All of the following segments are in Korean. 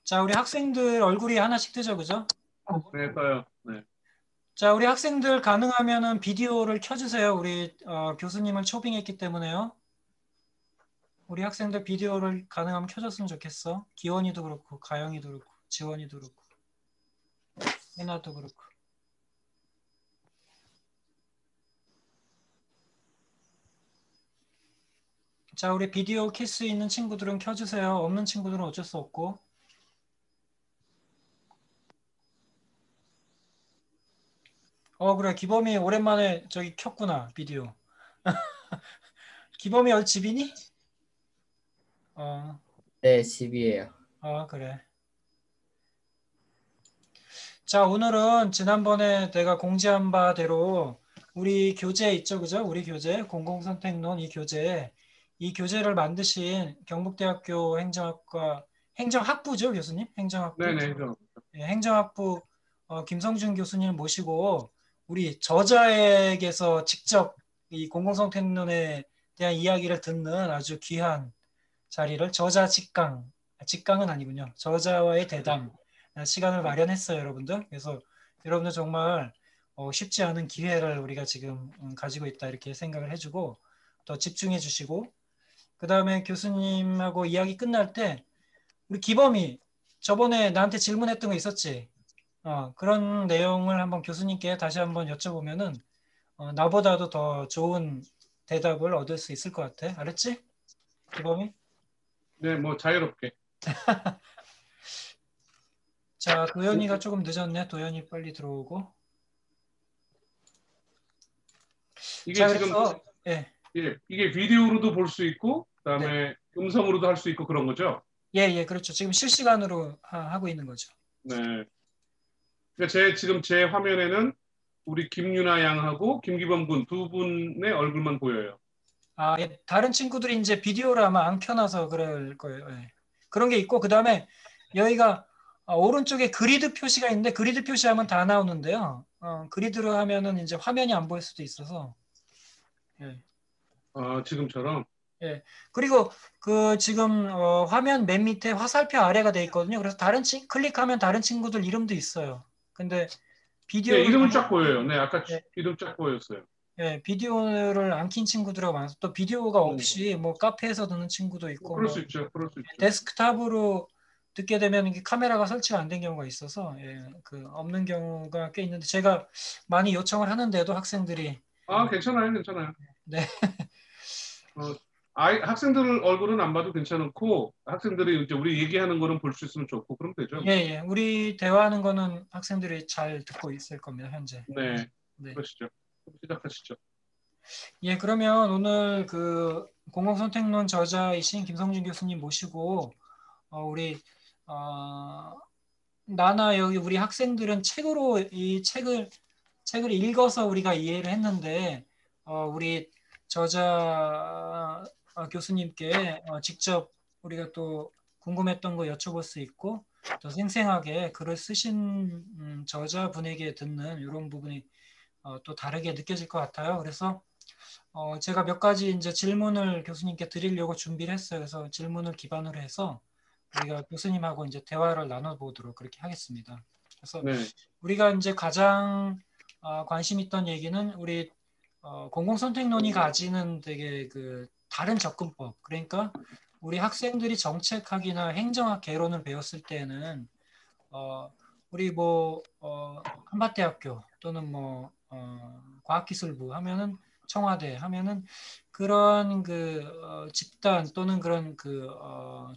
자, 우리 학생들 얼굴이 하나씩 뜨죠, 그죠? 네, 떠요. 네. 자, 우리 학생들 가능하면은 비디오를 켜주세요. 우리 교수님을 초빙했기 때문에요. 우리 학생들 비디오를 가능하면 켜줬으면 좋겠어. 기원이도 그렇고, 가영이도 그렇고, 지원이도 그렇고, 해나도 그렇고. 자, 우리 비디오 켤 수 있는 친구들은 켜주세요. 없는 친구들은 어쩔 수 없고. 그래. 기범이 오랜만에 저기 켰구나, 비디오. 기범이 집이니? 어, 네, 집이에요. 그래. 자, 오늘은 지난번에 내가 공지한 바대로 우리 교재 있죠, 그죠? 우리 교재, 공공선택론 이 교재를 만드신 경북대학교 행정학과, 행정학부죠, 교수님? 행정학부? 네네. 예, 행정학부 김성준 교수님 모시고 우리 저자에게서 직접 이 공공선택론에 대한 이야기를 듣는 아주 귀한 자리를 저자 직강은 아니군요. 저자와의 대담 시간을 마련했어요, 여러분들. 그래서 여러분들 정말 쉽지 않은 기회를 우리가 지금 가지고 있다 이렇게 생각을 해주고 더 집중해 주시고 그 다음에 교수님하고 이야기 끝날 때 우리 기범이 저번에 나한테 질문했던 거 있었지? 그런 내용을 한번 교수님께 다시 한번 여쭤보면은 나보다도 더 좋은 대답을 얻을 수 있을 것 같아. 알았지? 기범이? 네, 뭐 자유롭게. 자, 도현이가 조금 늦었네. 도현이 빨리 들어오고. 이게 자, 지금 그래서 이게 비디오로도 볼 수 있고, 네. 그다음에 음성으로도 할 수 있고 그런 거죠? 예, 그렇죠. 지금 실시간으로 하고 있는 거죠. 네. 그러니까 지금 제 화면에는 우리 김유나 양하고 김기범 군 두 분의 얼굴만 보여요. 예. 다른 친구들이 이제 비디오를 아마 안 켜놔서 그럴 거예요. 예. 그런 게 있고, 그 다음에 여기가 오른쪽에 그리드 표시가 있는데, 그리드 표시하면 다 나오는데요. 그리드로 하면은 이제 화면이 안 보일 수도 있어서. 예. 지금처럼. 예. 그리고 그 지금 화면 맨 밑에 화살표 아래가 돼 있거든요. 그래서 클릭하면 다른 친구들 이름도 있어요. 근데 네, 비디오를 이름은 쫙 보여요. 네, 아까 예, 이름 쫙 보였어요. 예, 비디오를 안 킨 친구들하고 많아서 또 비디오가 없이 뭐 카페에서 듣는 친구도 있고 그럴 뭐 수 있죠. 그럴 수 있죠. 데스크탑으로 듣게 되면 이게 카메라가 설치가 안 된 경우가 있어서 그 없는 경우가 꽤 있는데 제가 많이 요청을 하는데도 학생들이 괜찮아요. 괜찮아요. 네. 학생들 얼굴은 안 봐도 괜찮고 학생들이 이제 우리 얘기하는 거는 볼 수 있으면 좋고 그럼 되죠. 예. 우리 대화하는 거는 학생들이 잘 듣고 있을 겁니다, 현재. 네. 네. 그러시죠. 시작하시죠. 예, 그러면 오늘 그 공공선택론 저자이신 김성준 교수님 모시고 우리 나나 여기 우리 학생들은 책으로 이 책을 읽어서 우리가 이해를 했는데 우리 저자 교수님께 직접 우리가 또 궁금했던 거 여쭤볼 수 있고 더 생생하게 글을 쓰신 저자분에게 듣는 이런 부분이 또 다르게 느껴질 것 같아요. 그래서 제가 몇 가지 이제 질문을 교수님께 드리려고 준비를 했어요. 그래서 질문을 기반으로 해서 우리가 교수님하고 이제 대화를 나눠보도록 그렇게 하겠습니다. 그래서 네. 우리가 이제 가장 관심 있던 얘기는 우리 공공선택론이 가지는 되게 그 다른 접근법. 그러니까 우리 학생들이 정책학이나 행정학 개론을 배웠을 때는 우리 뭐 한밭대학교 또는 뭐 과학기술부 하면은 청와대 하면은 그런 그 집단 또는 그런 그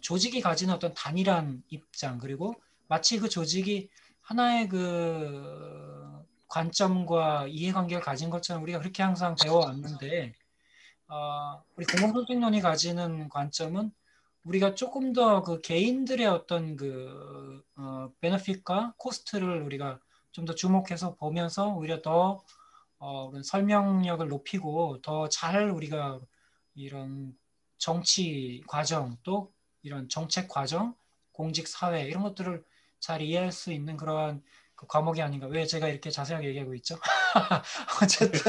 조직이 가지는 어떤 단일한 입장 그리고 마치 그 조직이 하나의 그 관점과 이해관계를 가진 것처럼 우리가 그렇게 항상 배워왔는데 우리 공공선택론이 가지는 관점은 우리가 조금 더 그 개인들의 어떤 그 베너핏과 코스트를 우리가 좀 더 주목해서 보면서 오히려 더 설명력을 높이고 더 잘 우리가 이런 정치 과정 또 이런 정책 과정, 공직 사회 이런 것들을 잘 이해할 수 있는 그러한 그 과목이 아닌가. 왜 제가 이렇게 자세하게 얘기하고 있죠? 어쨌든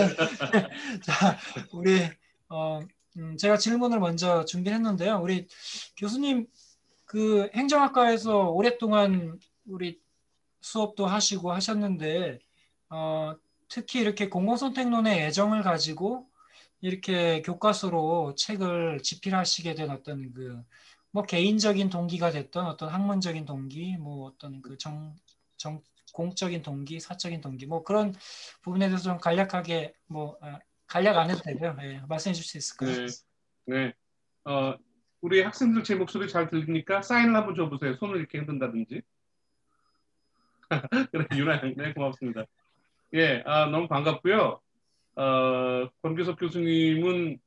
자, 우리 제가 질문을 먼저 준비했는데요. 우리 교수님 그 행정학과에서 오랫동안 우리 수업도 하시고 하셨는데 특히 이렇게 공공선택론에 애정을 가지고 이렇게 교과서로 책을 집필하시게 된 어떤 그 뭐 개인적인 동기가 됐던 어떤 학문적인 동기, 뭐 어떤 그 공적인 동기, 사적인 동기, 뭐 그런 부분에 대해서 좀 간략하게 뭐 간략 안 해도 되고요. 예, 말씀해 줄 수 있을까요? 네, 네. 어, 우리 학생들 제 목소리 잘 들리니까 사인을 한번 줘보세요. 손을 이렇게 흔든다든지. 그래, 유나, 네, 고맙습니다. 예, 너무 반갑고요. 권교섭 교수님은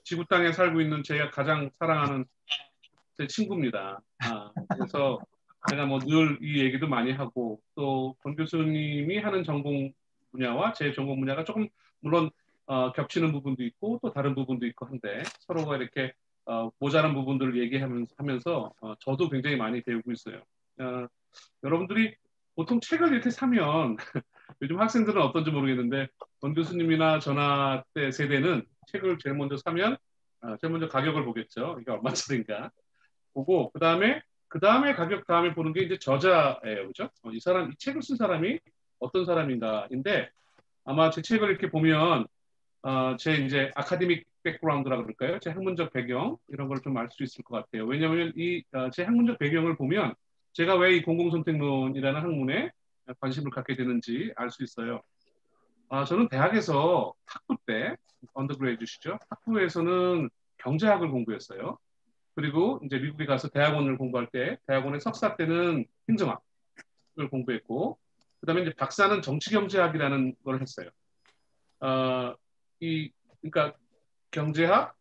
지구 땅에 살고 있는 제가 가장 사랑하는 제 친구입니다. 그래서 제가 뭐 늘 이 얘기도 많이 하고 또 권 교수님이 하는 전공 분야와 제 전공 분야가 조금 물론 겹치는 부분도 있고 또 다른 부분도 있고 한데 서로가 이렇게 모자란 부분들을 얘기하면서 저도 굉장히 많이 배우고 있어요. 여러분들이 보통 책을 이렇게 사면 요즘 학생들은 어떤지 모르겠는데 권 교수님이나 저나 때 세대는 책을 제일 먼저 사면 제일 먼저 가격을 보겠죠. 이게 얼마짜리인가 보고 그 다음에 가격 다음에 보는 게 이제 저자예요, 그죠? 이 책을 쓴 사람이 어떤 사람인가인데 아마 제 책을 이렇게 보면 제 이제 아카데믹 백그라운드라 그럴까요? 제 학문적 배경 이런 걸 좀 알 수 있을 것 같아요. 왜냐하면 제 학문적 배경을 보면 제가 왜 이 공공선택론이라는 학문에 관심을 갖게 되는지 알 수 있어요. 저는 대학에서 학부 때 언더그레이드시죠. 학부에서는 경제학을 공부했어요. 그리고 이제 미국에 가서 대학원을 공부할 때 대학원의 석사 때는 행정학을 공부했고 그다음에 이제 박사는 정치경제학이라는 걸 했어요. 그러니까 경제학,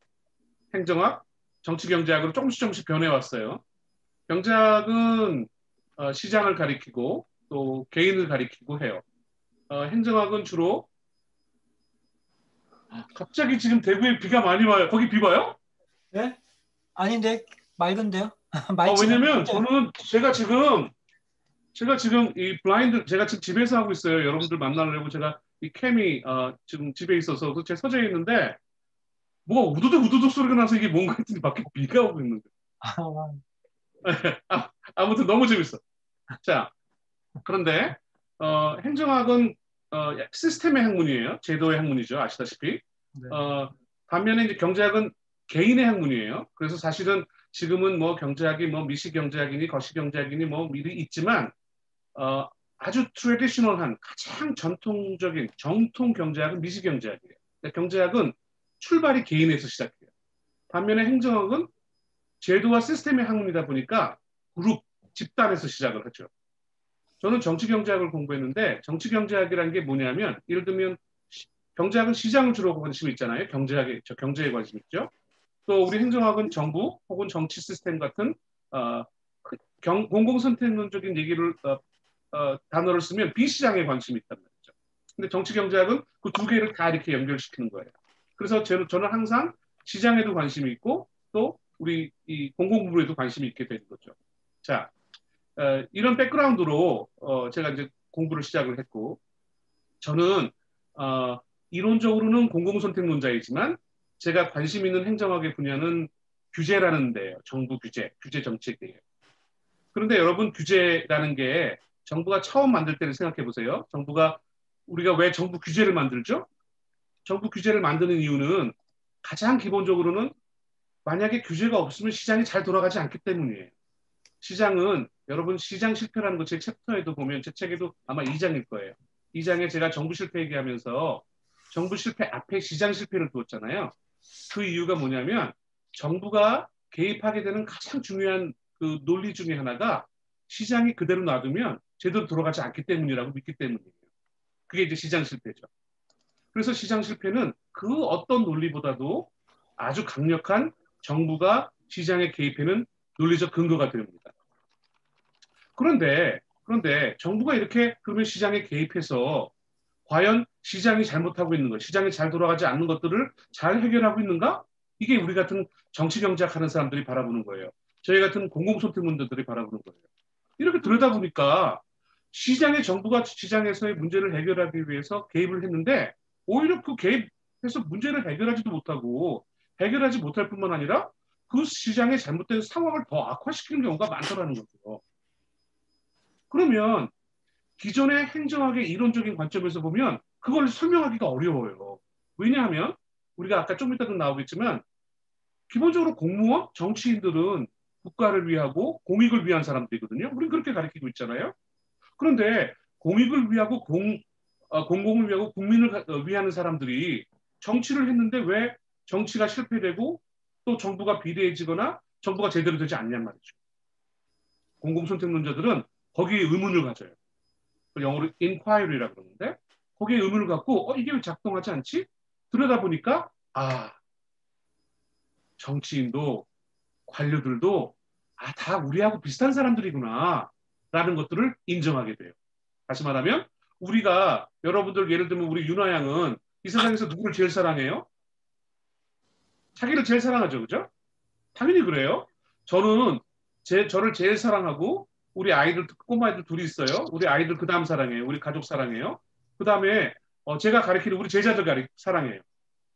행정학, 정치경제학으로 조금씩 변해왔어요. 경제학은 시장을 가리키고 또 개인을 가리키고 해요. 행정학은 주로 갑자기 지금 대구에 비가 많이 와요. 거기 비 와요? 네? 아닌데 맑은데요? 맑지가 왜냐면 않은데. 저는 제가 지금 이 블라인드 제가 지금 집에서 하고 있어요. 여러분들 만나려고 제가 이 캠이 지금 집에 있어서 제 서재에 있는데 뭐가 우두둑 우두둑 소리가 나서 이게 뭔가 했더니 밖에 비가 오고 있는 거예요. 아무튼 너무 재밌어. 자, 그런데 행정학은 시스템의 학문이에요. 제도의 학문이죠. 아시다시피. 네. 반면에 이제 경제학은 개인의 학문이에요. 그래서 사실은 지금은 뭐 경제학이 뭐 미시 경제학이니 거시 경제학이니 뭐 미리 있지만 아주 트레디셔널한 가장 전통적인 정통 경제학은 미시 경제학이에요. 그러니까 경제학은 출발이 개인에서 시작해요. 반면에 행정학은 제도와 시스템의 학문이다 보니까 그룹, 집단에서 시작을 하죠. 저는 정치경제학을 공부했는데 정치경제학이라는 게 뭐냐면 예를 들면 경제학은 시장을 주로 관심 있잖아요. 경제에 관심 있죠. 또 우리 행정학은 정부 혹은 정치 시스템 같은 공공선택론적인 얘기를 단어를 쓰면 비시장에 관심이 있단 말이죠. 근데 정치경제학은 그 두 개를 다 이렇게 연결시키는 거예요. 그래서 저는 항상 시장에도 관심이 있고 또 우리 이 공공부에도 관심이 있게 되는 거죠. 자, 이런 백그라운드로 제가 이제 공부를 시작을 했고 저는 이론적으로는 공공선택론자이지만 제가 관심 있는 행정학의 분야는 규제라는 데예요. 정부 규제 정책이에요. 그런데 여러분 규제라는 게 정부가 처음 만들 때를 생각해 보세요. 우리가 왜 정부 규제를 만들죠? 정부 규제를 만드는 이유는 가장 기본적으로는 만약에 규제가 없으면 시장이 잘 돌아가지 않기 때문이에요. 시장은 여러분 시장 실패라는 거 제 챕터에도 보면 제 책에도 아마 2장일 거예요. 2장에 제가 정부 실패 얘기하면서 정부 실패 앞에 시장 실패를 두었잖아요. 그 이유가 뭐냐면 정부가 개입하게 되는 가장 중요한 그 논리 중에 하나가 시장이 그대로 놔두면 제대로 돌아가지 않기 때문이라고 믿기 때문이에요. 그게 이제 시장 실패죠. 그래서 시장 실패는 그 어떤 논리보다도 아주 강력한 정부가 시장에 개입하는 논리적 근거가 됩니다. 그런데 정부가 이렇게 그러면 시장에 개입해서 과연 시장이 잘못하고 있는 것, 시장이 잘 돌아가지 않는 것들을 잘 해결하고 있는가? 이게 우리 같은 정치경제학 하는 사람들이 바라보는 거예요. 저희 같은 공공선택론자들이 바라보는 거예요. 이렇게 들여다보니까 정부가 시장에서의 문제를 해결하기 위해서 개입을 했는데 오히려 그 개입해서 문제를 해결하지도 못하고 해결하지 못할 뿐만 아니라 그 시장의 잘못된 상황을 더 악화시키는 경우가 많더라는 거죠. 그러면 기존의 행정학의 이론적인 관점에서 보면 그걸 설명하기가 어려워요. 왜냐하면 우리가 아까 좀 이따도 나오겠지만 기본적으로 공무원, 정치인들은 국가를 위하고 공익을 위한 사람들이거든요. 우리는 그렇게 가르치고 있잖아요. 그런데 공익을 위하고 공공을 위하고 국민을 위하는 사람들이 정치를 했는데 왜 정치가 실패되고 또 정부가 비대해지거나 정부가 제대로 되지 않냔 말이죠. 공공선택론자들은 거기에 의문을 가져요. 영어로 inquiry라고 그러는데 거기에 의문을 갖고 이게 왜 작동하지 않지? 들여다보니까 정치인도 관료들도 다 우리하고 비슷한 사람들이구나 라는 것들을 인정하게 돼요. 다시 말하면 우리가 여러분들 예를 들면 우리 윤아 양은 이 세상에서 누구를 제일 사랑해요? 자기를 제일 사랑하죠. 그죠? 당연히 그래요. 저는 저를 제일 사랑하고 우리 아이들 꼬마 아이들 둘이 있어요. 우리 아이들 그 다음 사랑해요. 우리 가족 사랑해요. 그 다음에 제가 가르치는 우리 제자들 사랑해요.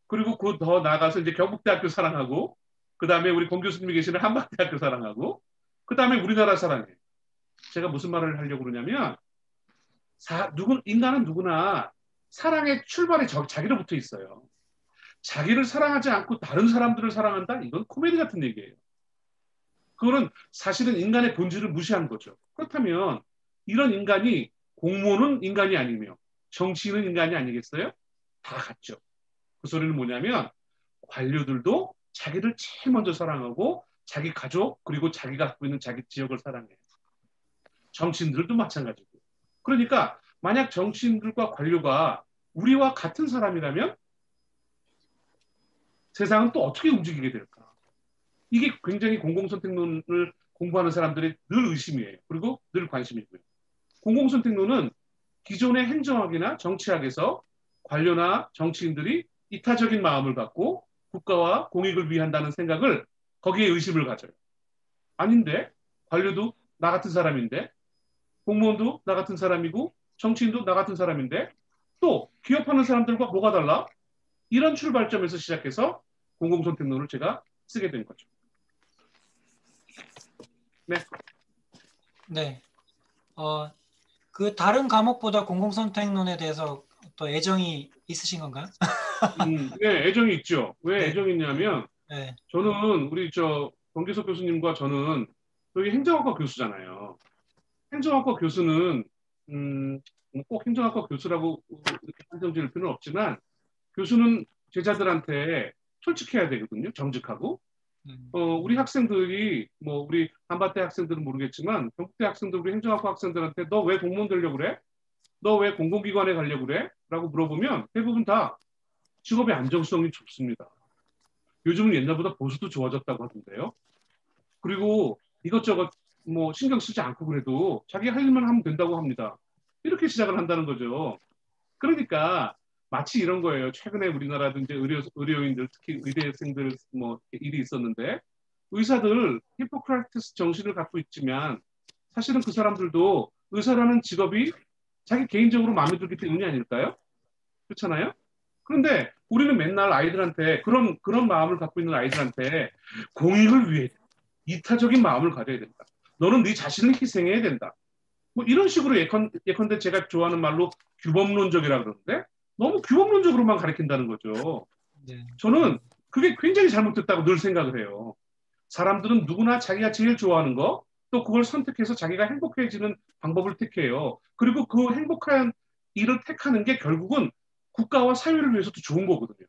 그리고 그 더 나아가서 이제 경북대학교 사랑하고 그 다음에 우리 공 교수님이 계시는 한방대학교 사랑하고 그 다음에 우리나라 사랑해요. 제가 무슨 말을 하려고 그러냐면 인간은 누구나 사랑의 출발이 자기로부터 있어요. 자기를 사랑하지 않고 다른 사람들을 사랑한다? 이건 코미디 같은 얘기예요. 그거는 사실은 인간의 본질을 무시한 거죠. 그렇다면 이런 인간이 공무원은 인간이 아니며 정치인은 인간이 아니겠어요? 다 같죠. 그 소리는 뭐냐면 관료들도 자기를 제일 먼저 사랑하고 자기 가족 그리고 자기가 갖고 있는 자기 지역을 사랑해요. 정치인들도 마찬가지고. 그러니까 만약 정치인들과 관료가 우리와 같은 사람이라면 세상은 또 어떻게 움직이게 될까? 이게 굉장히 공공선택론을 공부하는 사람들이 늘 의심이에요. 그리고 늘 관심이고요. 공공선택론은 기존의 행정학이나 정치학에서 관료나 정치인들이 이타적인 마음을 갖고 국가와 공익을 위한다는 생각을 거기에 의심을 가져요. 아닌데 관료도 나 같은 사람인데 공무원도 나 같은 사람이고 정치인도 나 같은 사람인데 또 기업하는 사람들과 뭐가 달라? 이런 출발점에서 시작해서 공공선택론을 제가 쓰게 된 거죠. 네. 네. 그 다른 과목보다 공공선택론에 대해서 또 애정이 있으신 건가요? 네, 애정이 있죠. 왜 네. 애정이 있냐면 네. 저는 우리 권기석 교수님과 저는 여기 행정학과 교수잖아요. 행정학과 교수는 꼭 행정학과 교수라고 이렇게 한정 지을 필요는 없지만 교수는 제자들한테 솔직해야 되거든요. 정직하고. 우리 학생들이 우리 한밭대 학생들은 모르겠지만 경북대 학생들 우리 행정학과 학생들한테 너 왜 공무원 되려고 그래? 너 왜 공공기관에 가려고 그래? 라고 물어보면 대부분 다 직업의 안정성이 좋습니다. 요즘은 옛날보다 보수도 좋아졌다고 하던데요. 그리고 이것저것 신경 쓰지 않고 그래도 자기 할 일만 하면 된다고 합니다. 이렇게 시작을 한다는 거죠. 그러니까 마치 이런 거예요. 최근에 우리나라도 이제 의료인들 특히 의대생들 일이 있었는데 의사들 히포크라테스 정신을 갖고 있지만 사실은 그 사람들도 의사라는 직업이 자기 개인적으로 마음에 들기 때문이 아닐까요? 그렇잖아요? 그런데 우리는 맨날 아이들한테 그런 마음을 갖고 있는 아이들한테 공익을 위해 이타적인 마음을 가져야 된다. 너는 네 자신을 희생해야 된다. 이런 식으로 예컨대 제가 좋아하는 말로 규범론적이라 그러는데 너무 규범론적으로만 가르친다는 거죠. 네. 저는 그게 굉장히 잘못됐다고 늘 생각을 해요. 사람들은 누구나 자기가 제일 좋아하는 거, 또 그걸 선택해서 자기가 행복해지는 방법을 택해요. 그리고 그 행복한 일을 택하는 게 결국은 국가와 사회를 위해서도 좋은 거거든요.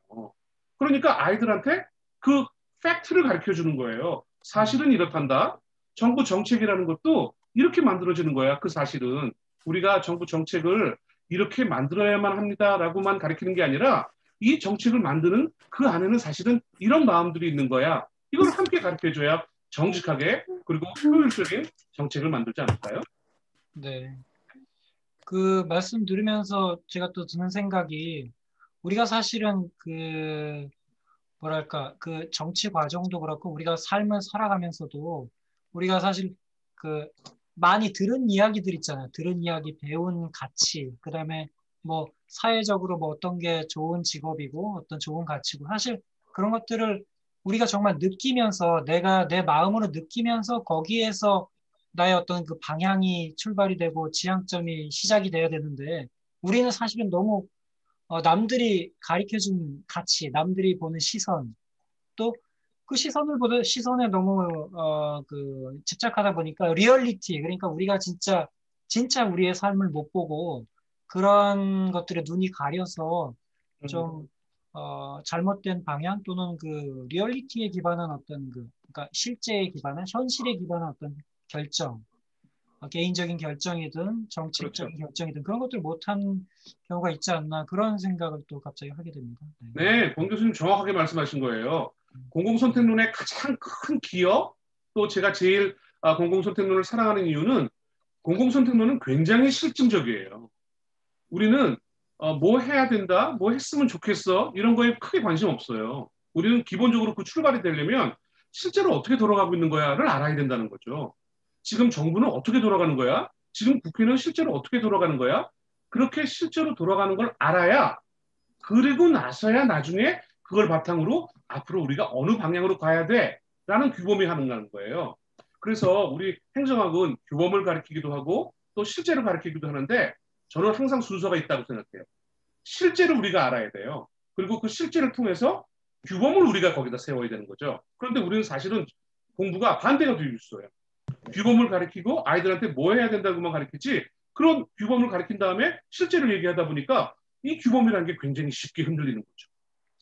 그러니까 아이들한테 그 팩트를 가르쳐 주는 거예요. 사실은 이렇단다. 정부 정책이라는 것도 이렇게 만들어지는 거야. 그 사실은 우리가 정부 정책을 이렇게 만들어야만 합니다라고만 가르치는 게 아니라 이 정책을 만드는 그 안에는 사실은 이런 마음들이 있는 거야. 이걸 함께 가르쳐줘야 정직하게 그리고 효율적인 정책을 만들지 않을까요? 네. 그 말씀 들으면서 제가 또 드는 생각이 우리가 사실은 그 뭐랄까 그 정치 과정도 그렇고 우리가 삶을 살아가면서도 우리가 사실 그 많이 들은 이야기들 있잖아요. 들은 이야기, 배운 가치, 그다음에 뭐 사회적으로 뭐 어떤 게 좋은 직업이고 어떤 좋은 가치고 사실 그런 것들을 우리가 정말 느끼면서 내가 내 마음으로 느끼면서 거기에서 나의 어떤 그 방향이 출발이 되고 지향점이 시작이 돼야 되는데 우리는 사실은 너무 남들이 가르쳐준 가치, 남들이 보는 시선, 또 그 시선에 너무 그 집착하다 보니까 리얼리티, 그러니까 우리가 진짜 우리의 삶을 못 보고 그런 것들에 눈이 가려서 좀 잘못된 방향 또는 그 리얼리티에 기반한 어떤 그러니까 실제에 기반한 현실에 기반한 어떤 결정, 개인적인 결정이든 그렇죠. 정책적인 결정이든 그런 것들을 못한 경우가 있지 않나 그런 생각을 또 갑자기 하게 됩니다. 네. 네, 권 교수님 정확하게 말씀하신 거예요. 공공선택론의 가장 큰 기여, 또 제가 제일 공공선택론을 사랑하는 이유는 공공선택론은 굉장히 실증적이에요. 우리는 뭐 해야 된다, 뭐 했으면 좋겠어 이런 거에 크게 관심 없어요. 우리는 기본적으로 그 출발이 되려면 실제로 어떻게 돌아가고 있는 거야를 알아야 된다는 거죠. 지금 정부는 어떻게 돌아가는 거야? 지금 국회는 실제로 어떻게 돌아가는 거야? 그렇게 실제로 돌아가는 걸 알아야 그리고 나서야 나중에 그걸 바탕으로 앞으로 우리가 어느 방향으로 가야 돼라는 규범이 가능한 거예요. 그래서 우리 행정학은 규범을 가리키기도 하고 또 실제로 가리키기도 하는데 저는 항상 순서가 있다고 생각해요. 실제로 우리가 알아야 돼요. 그리고 그 실제를 통해서 규범을 우리가 거기다 세워야 되는 거죠. 그런데 우리는 사실은 공부가 반대가 되어 있어요. 규범을 가리키고 아이들한테 뭐 해야 된다고만 가리키지 그런 규범을 가리킨 다음에 실제로 얘기하다 보니까 이 규범이라는 게 굉장히 쉽게 흔들리는 거죠.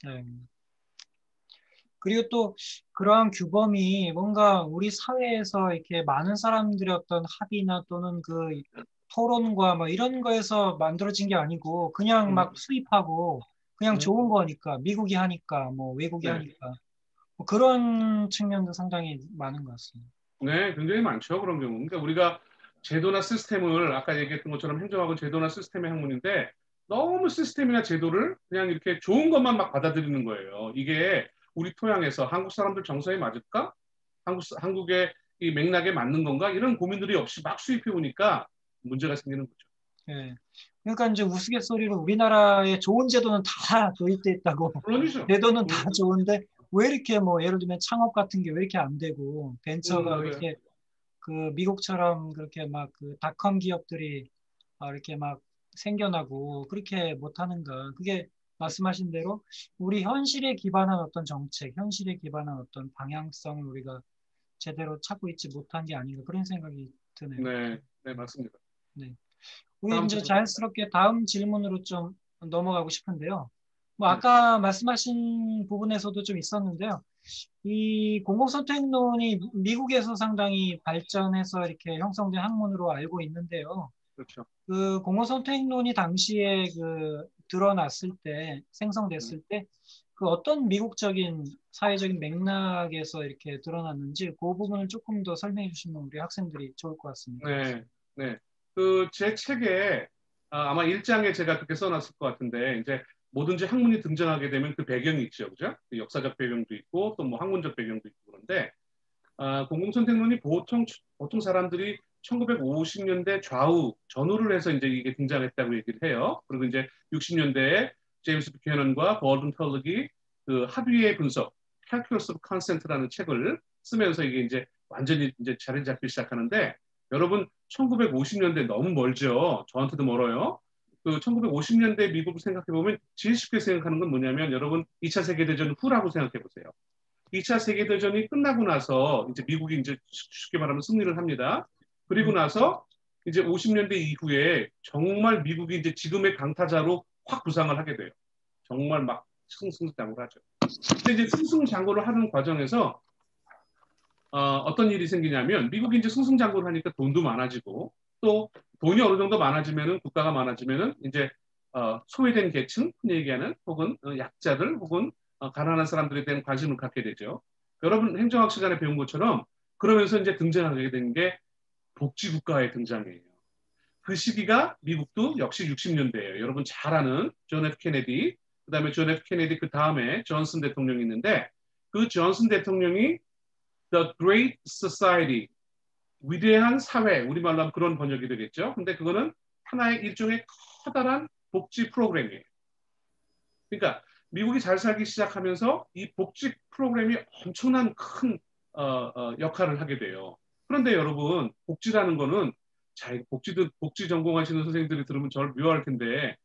네. 그리고 또 그러한 규범이 뭔가 우리 사회에서 이렇게 많은 사람들의 어떤 합의나 또는 그 토론과 뭐 이런 거에서 만들어진 게 아니고 그냥 막 수입하고 그냥 음, 좋은 거니까 미국이 하니까 뭐 외국이 네. 하니까 뭐 그런 측면도 상당히 많은 것 같습니다. 네, 굉장히 많죠. 그런 경우. 그러니까 우리가 제도나 시스템을 아까 얘기했던 것처럼 행정하고 제도나 시스템의 학문인데 너무 시스템이나 제도를 그냥 이렇게 좋은 것만 막 받아들이는 거예요. 이게 우리 토양에서 한국 사람들 정서에 맞을까? 한국의 이 맥락에 맞는 건가? 이런 고민들이 없이 막 수입해 오니까 문제가 생기는 거죠. 예. 그러니까 이제 우스갯소리로 우리나라의 좋은 제도는 다 도입돼 있다고 물론이죠. 제도는 다 물론이죠. 좋은데 왜 이렇게 뭐 예를 들면 창업 같은 게 왜 이렇게 안 되고 벤처가 왜 맞아요. 이렇게 그 미국처럼 그렇게 막 그 닷컴 기업들이 이렇게 막 생겨나고 그렇게 못하는가. 그게 말씀하신 대로 우리 현실에 기반한 어떤 정책, 현실에 기반한 어떤 방향성을 우리가 제대로 찾고 있지 못한 게 아닌가 그런 생각이 드네요. 네, 네, 맞습니다. 네. 우리 다음 이제 질문. 자연스럽게 다음 질문으로 좀 넘어가고 싶은데요. 뭐 네. 아까 말씀하신 부분에서도 좀 있었는데요. 이 공공선택론이 미국에서 상당히 발전해서 이렇게 형성된 학문으로 알고 있는데요. 그렇죠. 그 공공선택론이 당시에 드러났을 때, 음. 생성됐을 때, 그 어떤 미국적인 사회적인 맥락에서 이렇게 드러났는지 그 부분을 조금 더 설명해 주시면 우리 학생들이 좋을 것 같습니다. 네, 네. 그 제 책에 아마 1장에 제가 그렇게 써놨을 것 같은데 이제 뭐든지 학문이 등장하게 되면 그 배경이 있죠, 그죠? 그 역사적 배경도 있고 또 뭐 학문적 배경도 있고 그런데 공공선택론이 보통 사람들이 1950년대 좌우 전후를 해서 이제 이게 등장했다고 얘기를 해요. 그리고 이제 60년대에 제임스 뷰캐넌과 버든 털럭이 그 합의의 분석, Calculus of Consent라는 책을 쓰면서 이게 이제 완전히 이제 자리 잡기 시작하는데 여러분 1950년대 너무 멀죠. 저한테도 멀어요. 그 1950년대 미국을 생각해 보면 제일 쉽게 생각하는 건 뭐냐면 여러분 2차 세계대전 후라고 생각해 보세요. 2차 세계대전이 끝나고 나서 이제 미국이 이제 쉽게 말하면 승리를 합니다. 그리고 음, 나서 이제 50년대 이후에 정말 미국이 이제 지금의 강타자로 확 부상을 하게 돼요. 정말 막 승승장구를 하죠. 근데 이제 승승장구를 하는 과정에서 어떤 일이 생기냐면 미국이 이제 승승장구를 하니까 돈도 많아지고 또 돈이 어느 정도 많아지면은 국가가 많아지면은 이제 소외된 계층 흔히 얘기하는 혹은 약자들 혹은 가난한 사람들에 대한 관심을 갖게 되죠. 여러분 행정학 시간에 배운 것처럼 그러면서 이제 등장하게 된 게 복지국가의 등장이에요. 그 시기가 미국도 역시 60년대예요. 여러분 잘 아는 존 F 케네디, 그다음에 존 F 케네디 그 다음에 존슨 대통령이 있는데 그 존슨 대통령이 The Great Society, 위대한 사회, 우리말로 하면 그런 번역이 되겠죠. 근데 그거는 하나의 일종의 커다란 복지 프로그램이에요. 그러니까 미국이 잘 살기 시작하면서 이 복지 프로그램이 엄청난 큰 역할을 하게 돼요. 그런데 여러분, 복지라는 거는 복지 전공하시는 선생님들이 들으면 저를 미워할 텐데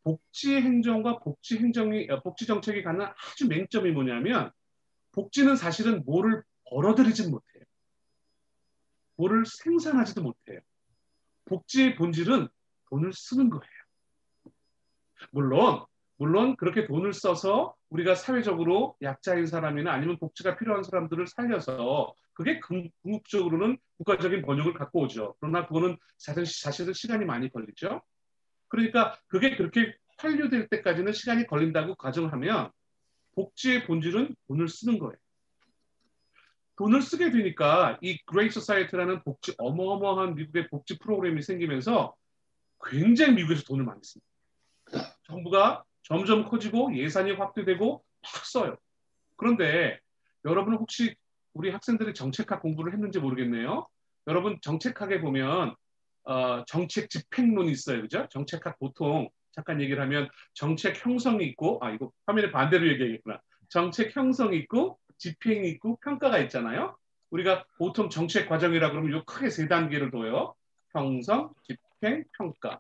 복지 행정과 복지 정책이 갖는 아주 맹점이 뭐냐면 복지는 사실은 뭐를 벌어들이진 못해요. 뭐를 생산하지도 못해요. 복지의 본질은 돈을 쓰는 거예요. 물론 그렇게 돈을 써서 우리가 사회적으로 약자인 사람이나 아니면 복지가 필요한 사람들을 살려서 그게 궁극적으로는 국가적인 번영을 갖고 오죠. 그러나 그거는 사실은 시간이 많이 걸리죠. 그러니까 그게 그렇게 완료될 때까지는 시간이 걸린다고 가정하면 복지의 본질은 돈을 쓰는 거예요. 돈을 쓰게 되니까 이 Great Society라는 어마어마한 미국의 복지 프로그램이 생기면서 굉장히 미국에서 돈을 많이 씁니다. 정부가 점점 커지고 예산이 확대되고 막 써요. 그런데 여러분은 혹시 우리 학생들이 정책학 공부를 했는지 모르겠네요. 여러분 정책학에 보면 정책 집행론이 있어요. 그죠? 정책학 보통 잠깐 얘기를 하면 정책 형성이 있고 이거 화면에 반대로 얘기하겠구나. 정책 형성이 있고 집행이 있고 평가가 있잖아요. 우리가 보통 정책 과정이라 그러면 요 크게 세 단계를 둬요. 형성, 집행, 평가.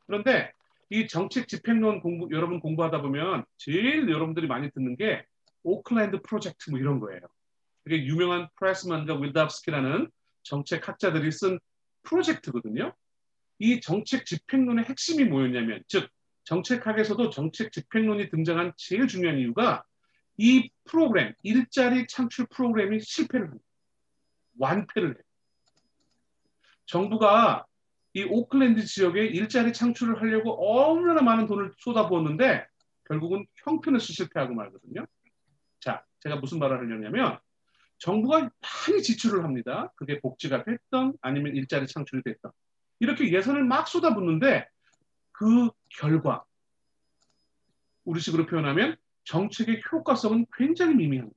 그런데 이 정책 집행론 여러분 공부하다 보면 제일 여러분들이 많이 듣는 게 오클랜드 프로젝트 뭐 이런 거예요. 그게 유명한 프레스만과 윌답스키라는 정책학자들이 쓴 프로젝트거든요. 이 정책 집행론의 핵심이 뭐였냐면, 즉 정책학에서도 정책 집행론이 등장한 제일 중요한 이유가 이 프로그램, 일자리 창출 프로그램이 실패를 합니다. 완패를 해요. 정부가 이 오클랜드 지역에 일자리 창출을 하려고 얼마나 많은 돈을 쏟아부었는데 결국은 형편없이 실패하고 말거든요. 자, 제가 무슨 말을 하려냐면 정부가 많이 지출을 합니다. 그게 복지가 됐던 아니면 일자리 창출이 됐던. 이렇게 예산을 막 쏟아붓는데 그 결과, 우리식으로 표현하면 정책의 효과성은 굉장히 미미한 거예요.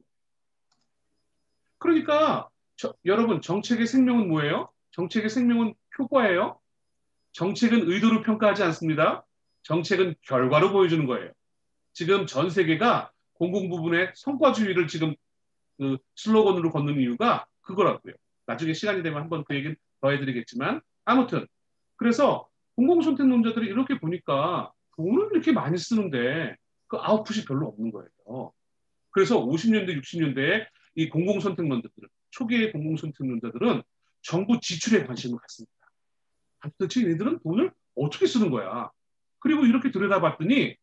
그러니까 여러분 정책의 생명은 뭐예요? 정책의 생명은 효과예요. 정책은 의도로 평가하지 않습니다. 정책은 결과로 보여주는 거예요. 지금 전 세계가 공공 부분의 성과주의를 지금 그 슬로건으로 걷는 이유가 그거라고요. 나중에 시간이 되면 한번 그 얘기는 더 해드리겠지만 아무튼 그래서 공공선택론자들이 이렇게 보니까 돈을 이렇게 많이 쓰는데 그 아웃풋이 별로 없는 거예요. 그래서 50년대, 60년대에 이 공공선택론자들은 초기의 공공선택론자들은 정부 지출에 관심을 갖습니다. 도대체 얘네들은 돈을 어떻게 쓰는 거야? 그리고 이렇게 들여다봤더니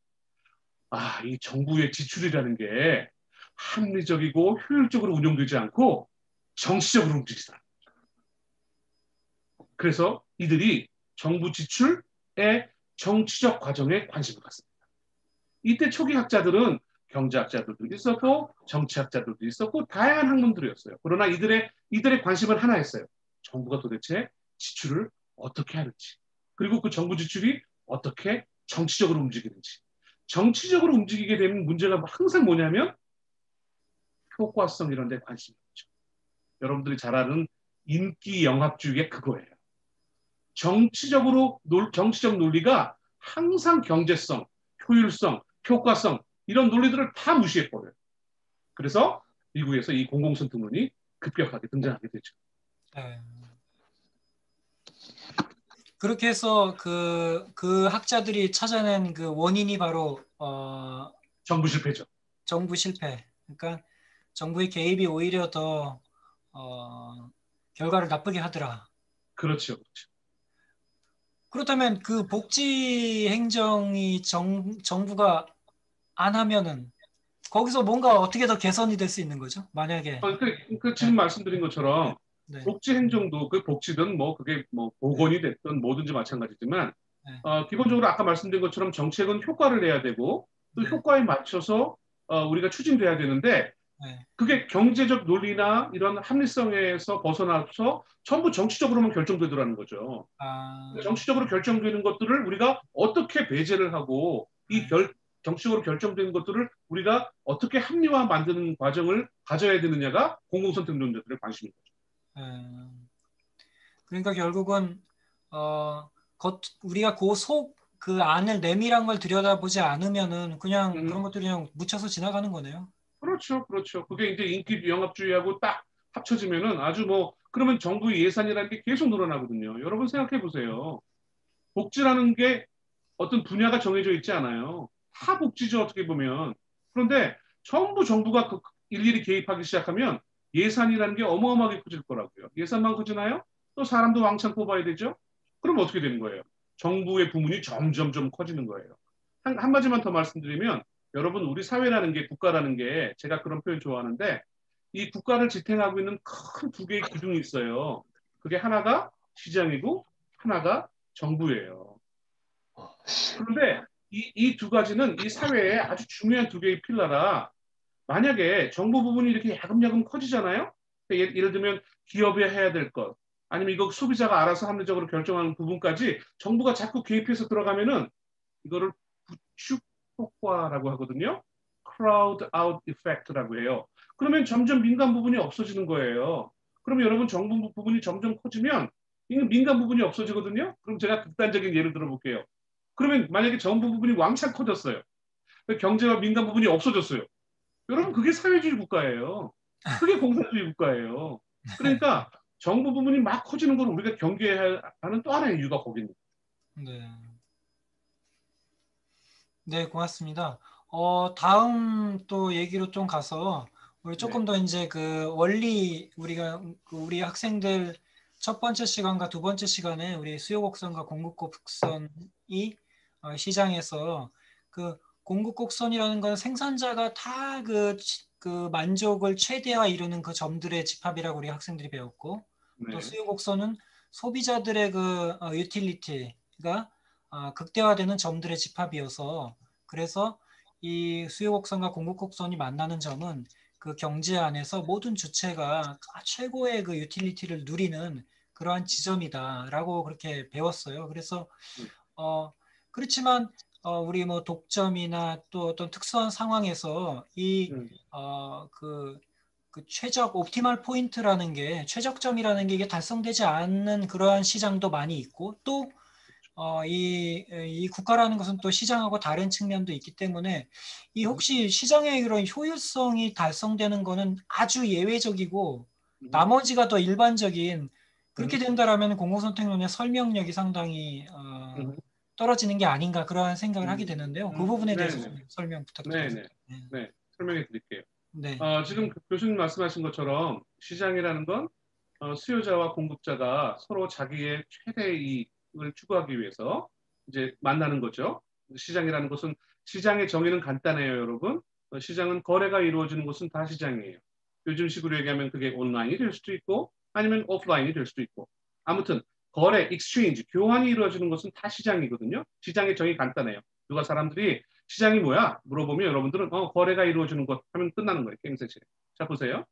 이 정부의 지출이라는 게 합리적이고 효율적으로 운영되지 않고 정치적으로 움직이다. 그래서 이들이 정부 지출의 정치적 과정에 관심을 갖습니다. 이때 초기 학자들은 경제학자들도 있었고 정치학자들도 있었고 다양한 학문들이었어요. 그러나 이들의 관심은 하나였어요. 정부가 도대체 지출을 어떻게 하는지 그리고 그 정부 지출이 어떻게 정치적으로 움직이는지 정치적으로 움직이게 되면 문제가 항상 뭐냐면 효과성 이런 데 관심이 없죠. 여러분들이 잘 아는 인기 영합주의의 그거예요. 정치적 논리가 항상 경제성, 효율성, 효과성 이런 논리들을 다 무시해버려요. 그래서 미국에서 이 공공선택론이 급격하게 등장하게 되죠. 네. 그렇게 해서 그 학자들이 찾아낸 그 원인이 바로 정부 실패죠. 정부 실패. 그러니까 정부의 개입이 오히려 더 결과를 나쁘게 하더라. 그렇죠. 그렇다면 그 복지 행정이 정부가 안 하면은 거기서 뭔가 어떻게 더 개선이 될 수 있는 거죠? 만약에 지금 말씀드린 것처럼 네. 복지 행정도 그 복지든 뭐 그게 뭐 보건이 됐든 뭐든지 마찬가지지만 네. 기본적으로 아까 말씀드린 것처럼 정책은 효과를 내야 되고 그 네. 효과에 맞춰서 우리가 추진돼야 되는데 네. 그게 경제적 논리나 이런 합리성에서 벗어나서 전부 정치적으로만 결정되더라는 거죠. 정치적으로 결정되는 것들을 우리가 어떻게 배제를 하고 이 정치적으로 결정되는 것들을 우리가 어떻게 합리화 만드는 과정을 가져야 되느냐가 공공선택론자들의 관심인 거죠. 그러니까 결국은 우리가 그 안을 내밀한 걸 들여다보지 않으면은 그냥 음, 그런 것들이 그냥 묻혀서 지나가는 거네요. 그렇죠, 그렇죠. 그게 이제 인기 영합주의하고 딱 합쳐지면은 아주 뭐 그러면 정부 예산이라는 게 계속 늘어나거든요. 여러분 생각해 보세요. 복지라는 게 어떤 분야가 정해져 있지 않아요. 다 복지죠, 어떻게 보면. 그런데 전부 정부가 일일이 개입하기 시작하면 예산이라는 게 어마어마하게 커질 거라고요. 예산만 커지나요? 또 사람도 왕창 뽑아야 되죠? 그럼 어떻게 되는 거예요? 정부의 부문이 점점점 커지는 거예요. 한마디만 더 말씀드리면 여러분 우리 사회라는 게 국가라는 게 제가 그런 표현 좋아하는데 이 국가를 지탱하고 있는 큰 두 개의 기둥이 있어요. 그게 하나가 시장이고 하나가 정부예요. 그런데 이 두 가지는 이 사회에 아주 중요한 두 개의 필러라 만약에 정부 부분이 이렇게 야금야금 커지잖아요. 예를 들면 기업이 해야 될 것, 아니면 이거 소비자가 알아서 합리적으로 결정하는 부분까지 정부가 자꾸 개입해서 들어가면은 이거를 부축 효과라고 하거든요. crowd out effect라고 해요. 그러면 점점 민간 부분이 없어지는 거예요. 그러면 여러분 정부 부분이 점점 커지면 민간 부분이 없어지거든요. 그럼 제가 극단적인 예를 들어볼게요. 그러면 만약에 정부 부분이 왕창 커졌어요. 경제와 민간 부분이 없어졌어요. 여러분 그게 사회주의 국가예요. 그게 공산주의 국가예요. 그러니까 정부 부분이 막 커지는 걸 우리가 경계해야 하는 또 하나의 이유가 거기입니다. 네. 네, 고맙습니다. 다음 또 얘기로 좀 가서 우리 네, 조금 더 이제 그 원리 우리가 우리 학생들 첫 번째 시간과 두 번째 시간에 우리 수요 곡선과 공급 곡선이 시장에서 그 공급 곡선이라는 건 생산자가 다 그 만족을 최대화 이루는 그 점들의 집합이라고 우리 학생들이 배웠고 또 네, 수요 곡선은 소비자들의 그 유틸리티가 극대화되는 점들의 집합이어서 그래서 이 수요 곡선과 공급 곡선이 만나는 점은 그 경제 안에서 모든 주체가 최고의 그 유틸리티를 누리는 그러한 지점이다라고 그렇게 배웠어요. 그래서 네, 어 그렇지만 우리 뭐 독점이나 또 어떤 특수한 상황에서 그 최적 옵티멀 포인트라는 게 최적점이라는 게 이게 달성되지 않는 그러한 시장도 많이 있고 또 이 국가라는 것은 또 시장하고 다른 측면도 있기 때문에 이 혹시 시장의 이런 효율성이 달성되는 거는 아주 예외적이고 나머지가 더 일반적인 그렇게 된다라면 공공선택론의 설명력이 상당히 떨어지는 게 아닌가 그런 생각을 하게 되는데요. 그 부분에 네, 대해서 네, 좀 설명 네, 부탁드리겠습니다. 네, 네, 설명해 드릴게요. 네. 지금 교수님 말씀하신 것처럼 시장이라는 건 수요자와 공급자가 서로 자기의 최대 이익을 추구하기 위해서 이제 만나는 거죠. 시장이라는 것은 시장의 정의는 간단해요, 여러분. 시장은 거래가 이루어지는 곳은 다 시장이에요. 요즘식으로 얘기하면 그게 온라인이 될 수도 있고 아니면 오프라인이 될 수도 있고 아무튼 거래, 익스체인지, 교환이 이루어지는 것은 다 시장이거든요. 시장의 정의 간단해요. 누가 사람들이 시장이 뭐야? 물어보면 여러분들은 거래가 이루어지는 것 하면 끝나는 거예요. 갱세실. 자 보세요.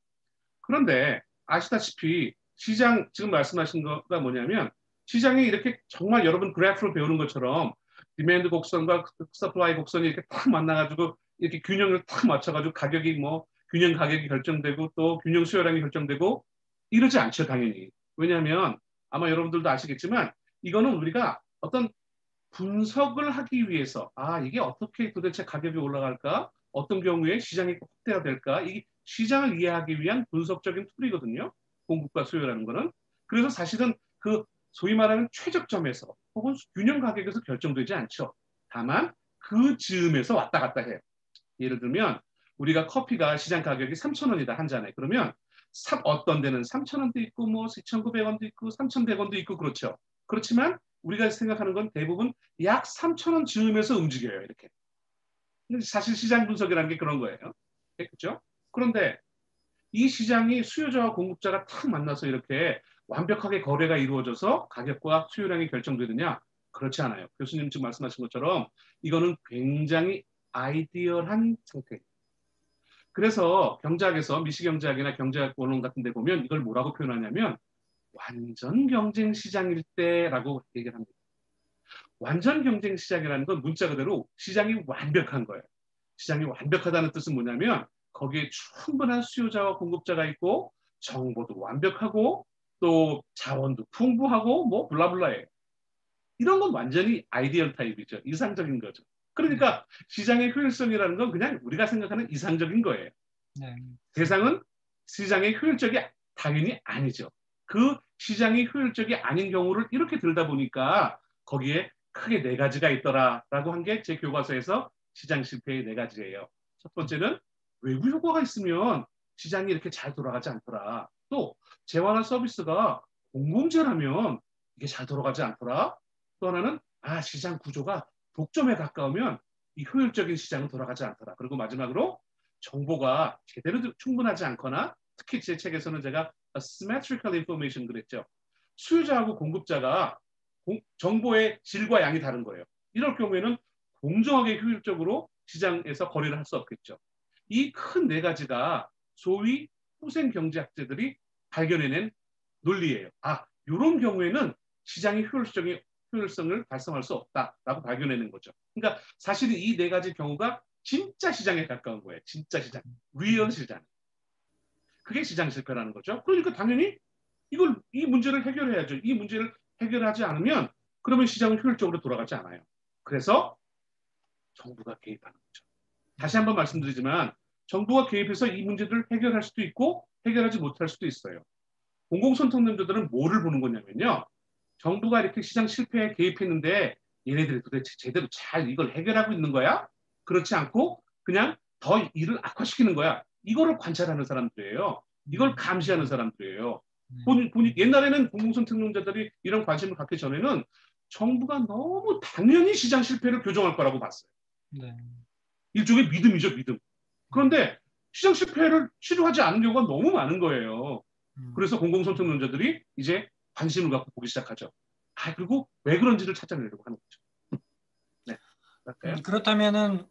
그런데 아시다시피 시장 지금 말씀하신 거가 뭐냐면 시장이 이렇게 정말 여러분 그래프로 배우는 것처럼 디맨드 곡선과 서플라이 곡선이 이렇게 탁 만나가지고 이렇게 균형을 탁 맞춰가지고 가격이 뭐 균형 가격이 결정되고 또 균형 수요량이 결정되고 이러지 않죠 당연히. 왜냐하면 아마 여러분들도 아시겠지만 이거는 우리가 어떤 분석을 하기 위해서 이게 어떻게 도대체 가격이 올라갈까? 어떤 경우에 시장이 확대가 될까? 이 시장을 이해하기 위한 분석적인 툴이거든요. 공급과 수요라는 거는. 그래서 사실은 그 소위 말하는 최적점에서 혹은 균형 가격에서 결정되지 않죠. 다만 그 즈음에서 왔다 갔다 해요. 예를 들면 우리가 커피가 시장 가격이 3,000원이다 한 잔에. 그러면 어떤 데는 3,000원도 있고 뭐 2,900원도 있고 3,100원도 있고 그렇죠. 그렇지만 우리가 생각하는 건 대부분 약 3,000원 즈음에서 움직여요. 이렇게. 사실 시장 분석이라는 게 그런 거예요. 그렇죠? 그런데 이 시장이 수요자와 공급자가 탁 만나서 이렇게 완벽하게 거래가 이루어져서 가격과 수요량이 결정되느냐? 그렇지 않아요. 교수님 지금 말씀하신 것처럼 이거는 굉장히 아이디얼한 상태. 그래서 경제학에서 미시경제학이나 경제학 원론 같은 데 보면 이걸 뭐라고 표현하냐면 완전 경쟁 시장일 때라고 얘기를 합니다. 완전 경쟁 시장이라는 건 문자 그대로 시장이 완벽한 거예요. 시장이 완벽하다는 뜻은 뭐냐면 거기에 충분한 수요자와 공급자가 있고 정보도 완벽하고 또 자원도 풍부하고 뭐 블라블라예요. 이런 건 완전히 아이디얼 타입이죠. 이상적인 거죠. 그러니까 시장의 효율성이라는 건 그냥 우리가 생각하는 이상적인 거예요. 네. 세상은 시장의 효율적이 당연히 아니죠. 그 시장이 효율적이 아닌 경우를 이렇게 들다 보니까 거기에 크게 네 가지가 있더라라고 한 게 제 교과서에서 시장 실패의 네 가지예요. 첫 번째는 외부 효과가 있으면 시장이 이렇게 잘 돌아가지 않더라. 또 재화나 서비스가 공공재라면 이게 잘 돌아가지 않더라. 또 하나는 시장 구조가 독점에 가까우면 이 효율적인 시장은 돌아가지 않더라. 그리고 마지막으로 정보가 제대로 충분하지 않거나 특히 제 책에서는 제가 asymmetrical information 그랬죠. 수요자하고 공급자가 정보의 질과 양이 다른 거예요. 이럴 경우에는 공정하게 효율적으로 시장에서 거래를 할 수 없겠죠. 이 큰 네 가지가 소위 후생 경제학자들이 발견해낸 논리예요. 이런 경우에는 시장이 효율성을 달성할 수 없다라고 발견해낸 거죠. 그러니까 사실은 이 네 가지 경우가 진짜 시장에 가까운 거예요. 진짜 시장. 리얼 시장. 그게 시장 실패라는 거죠. 그러니까 당연히 이 문제를 해결해야죠. 이 문제를 해결하지 않으면 그러면 시장은 효율적으로 돌아가지 않아요. 그래서 정부가 개입하는 거죠. 다시 한번 말씀드리지만 정부가 개입해서 이 문제들을 해결할 수도 있고 해결하지 못할 수도 있어요. 공공선택론자들은 뭐를 보는 거냐면요. 정부가 이렇게 시장 실패에 개입했는데 얘네들이 도대체 제대로 잘 이걸 해결하고 있는 거야? 그렇지 않고 그냥 더 일을 악화시키는 거야. 이거를 관찰하는 사람들이에요. 이걸 감시하는 사람들이에요. 옛날에는 공공선택론자들이 이런 관심을 갖기 전에는 정부가 너무 당연히 시장 실패를 교정할 거라고 봤어요. 네. 일종의 믿음이죠, 믿음. 그런데 시장 실패를 치료하지 않은 경우가 너무 많은 거예요. 그래서 공공선택론자들이 이제 관심을 갖고 보기 시작하죠. 그리고 왜 그런지를 찾아내려고 하는 거죠. 네, 그렇다면은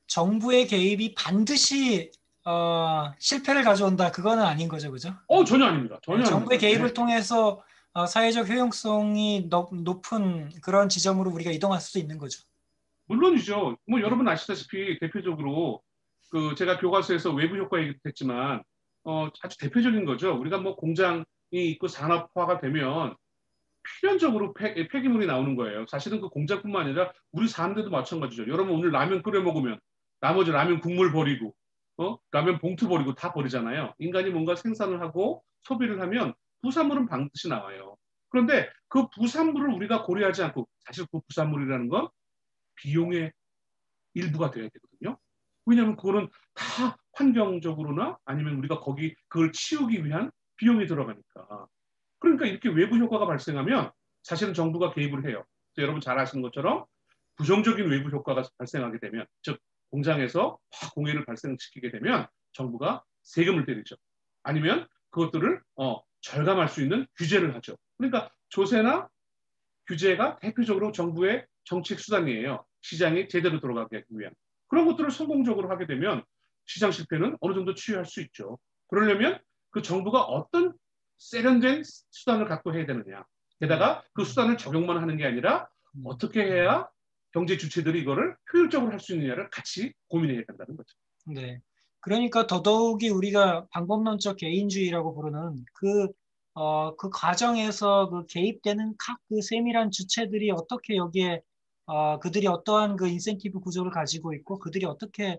정부의 개입이 반드시 실패를 가져온다. 그거는 아닌 거죠, 그죠? 전혀 아닙니다. 전혀 정부의 아닙니다. 개입을 네. 통해서 사회적 효용성이 높은 그런 지점으로 우리가 이동할 수도 있는 거죠. 물론이죠. 여러분 아시다시피 대표적으로 제가 교과서에서 외부 효과 얘기했지만 아주 대표적인 거죠. 우리가 공장이 있고 산업화가 되면 필연적으로 폐기물이 나오는 거예요. 사실은 그 공장뿐만 아니라 우리 사는데도 마찬가지죠. 여러분 오늘 라면 끓여 먹으면 나머지 라면 국물 버리고 라면 봉투 버리고 다 버리잖아요. 인간이 뭔가 생산을 하고 소비를 하면 부산물은 반드시 나와요. 그런데 그 부산물을 우리가 고려하지 않고 사실 그 부산물이라는 건 비용의 일부가 돼야 되거든요. 왜냐하면 그거는 다 환경적으로나 아니면 우리가 그걸 치우기 위한 비용이 들어가니까. 그러니까 이렇게 외부 효과가 발생하면 사실은 정부가 개입을 해요. 여러분 잘 아시는 것처럼 부정적인 외부 효과가 발생하게 되면 즉 공장에서 공해를 발생시키게 되면 정부가 세금을 때리죠. 아니면 그것들을 절감할 수 있는 규제를 하죠. 그러니까 조세나 규제가 대표적으로 정부의 정책 수단이에요. 시장이 제대로 돌아가게 하기 위한. 그런 것들을 성공적으로 하게 되면 시장 실패는 어느 정도 치유할 수 있죠. 그러려면 그 정부가 어떤 세련된 수단을 갖고 해야 되느냐. 게다가 그 수단을 적용만 하는 게 아니라 어떻게 해야 경제 주체들이 이거를 효율적으로 할 수 있느냐를 같이 고민해야 된다는 거죠. 네. 그러니까 더더욱이 우리가 방법론적 개인주의라고 부르는 그 과정에서 그 개입되는 각 그 세밀한 주체들이 어떻게 여기에 그들이 어떠한 그 인센티브 구조를 가지고 있고 그들이 어떻게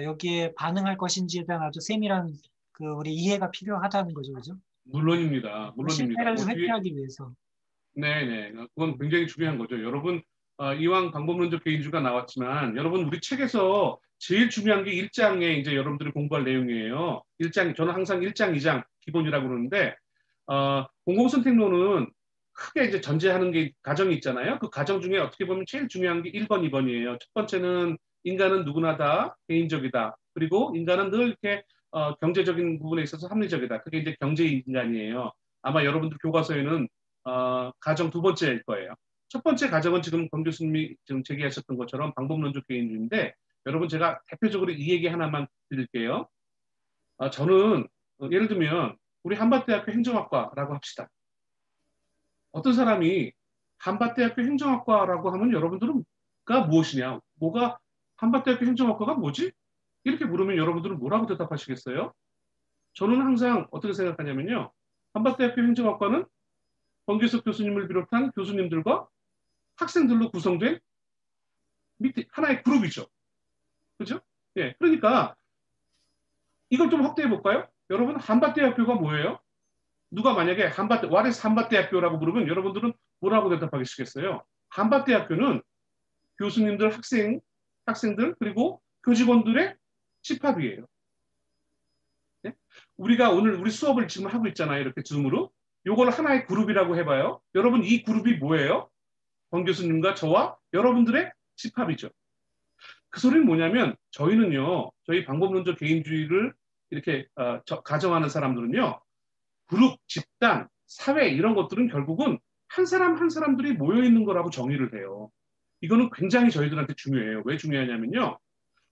여기에 반응할 것인지에 대한 아주 세밀한 그 우리 이해가 필요하다는 거죠, 그죠? 물론입니다. 물론입니다. 실패를 회피하기 위해서. 네네. 그건 굉장히 중요한 거죠. 여러분, 이왕 방법론적 개인주의가 나왔지만, 여러분, 우리 책에서 제일 중요한 게 1장에 이제 여러분들이 공부할 내용이에요. 1장, 저는 항상 1장, 2장 기본이라고 그러는데, 공공선택론은 크게 이제 전제하는 게 가정이 있잖아요. 그 가정 중에 어떻게 보면 제일 중요한 게 1번, 2번이에요. 첫 번째는 인간은 누구나 다 개인적이다. 그리고 인간은 늘 이렇게 경제적인 부분에 있어서 합리적이다. 그게 이제 경제인간이에요. 아마 여러분들 교과서에는 가정 두 번째일 거예요. 첫 번째 가정은 지금 권 교수님이 지금 제기하셨던 것처럼 방법론적 개인주의인데 여러분 제가 대표적으로 이 얘기 하나만 드릴게요. 저는 예를 들면 우리 한밭대학교 행정학과라고 합시다. 어떤 사람이 한밭대학교 행정학과라고 하면 여러분들은가 무엇이냐? 한밭대학교 행정학과가 뭐지? 이렇게 물으면 여러분들은 뭐라고 대답하시겠어요? 저는 항상 어떻게 생각하냐면요. 한밭대학교 행정학과는 권기석 교수님을 비롯한 교수님들과 학생들로 구성된 밑에 하나의 그룹이죠. 그죠? 예, 그러니까 이걸 좀 확대해 볼까요? 여러분, 한밭대학교가 뭐예요? 누가 만약에 what is 한밭대학교라고 물으면 여러분들은 뭐라고 대답하시겠어요? 한밭대학교는 교수님들, 학생들, 그리고 교직원들의 집합이에요. 네? 우리가 오늘 우리 수업을 지금 하고 있잖아요. 이렇게 줌으로. 요걸 하나의 그룹이라고 해봐요. 여러분, 이 그룹이 뭐예요? 권 교수님과 저와 여러분들의 집합이죠. 그 소리는 뭐냐면 저희는요. 저희 방법론적 개인주의를 이렇게 가정하는 사람들은요. 그룹, 집단, 사회 이런 것들은 결국은 한 사람 한 사람들이 모여 있는 거라고 정의를 해요. 이거는 굉장히 저희들한테 중요해요. 왜 중요하냐면요.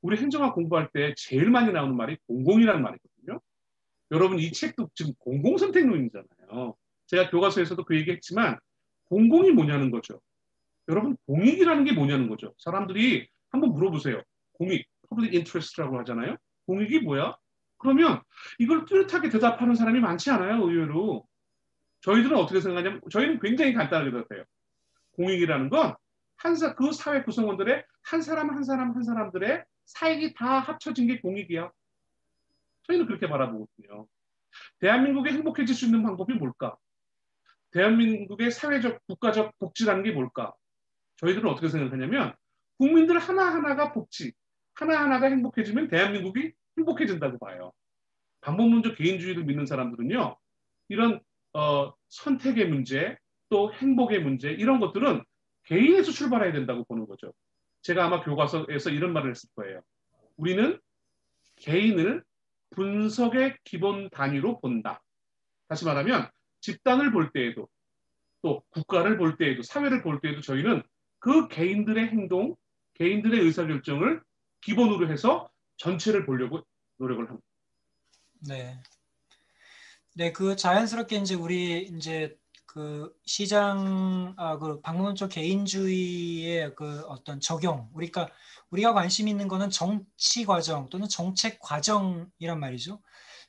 우리 행정학 공부할 때 제일 많이 나오는 말이 공공이라는 말이거든요. 여러분 이 책도 지금 공공선택론이잖아요. 제가 교과서에서도 그 얘기했지만 공공이 뭐냐는 거죠. 여러분 공익이라는 게 뭐냐는 거죠. 사람들이 한번 물어보세요. 공익, public interest라고 하잖아요. 공익이 뭐야? 그러면 이걸 뚜렷하게 대답하는 사람이 많지 않아요. 의외로. 저희들은 어떻게 생각하냐면 저희는 굉장히 간단하게 대답해요. 공익이라는 건 그 사회 구성원들의 한 사람 한 사람 한 사람들의 사익이 다 합쳐진 게 공익이야. 저희는 그렇게 바라보거든요. 대한민국이 행복해질 수 있는 방법이 뭘까? 대한민국의 사회적, 국가적 복지라는 게 뭘까? 저희들은 어떻게 생각하냐면 국민들 하나하나가 복지, 하나하나가 행복해지면 대한민국이 행복해진다고 봐요. 방법론적 개인주의를 믿는 사람들은요. 이런 선택의 문제, 또 행복의 문제 이런 것들은 개인에서 출발해야 된다고 보는 거죠. 제가 아마 교과서에서 이런 말을 했을 거예요. 우리는 개인을 분석의 기본 단위로 본다. 다시 말하면 집단을 볼 때에도 또 국가를 볼 때에도 사회를 볼 때에도 저희는 그 개인들의 행동, 개인들의 의사결정을 기본으로 해서 전체를 보려고 노력을 합니다. 네. 네, 그 자연스럽게 이제 우리 이제 그 그 방문적 개인주의의 그 어떤 적용, 우리가 관심 있는 거는 정치 과정 또는 정책 과정이란 말이죠.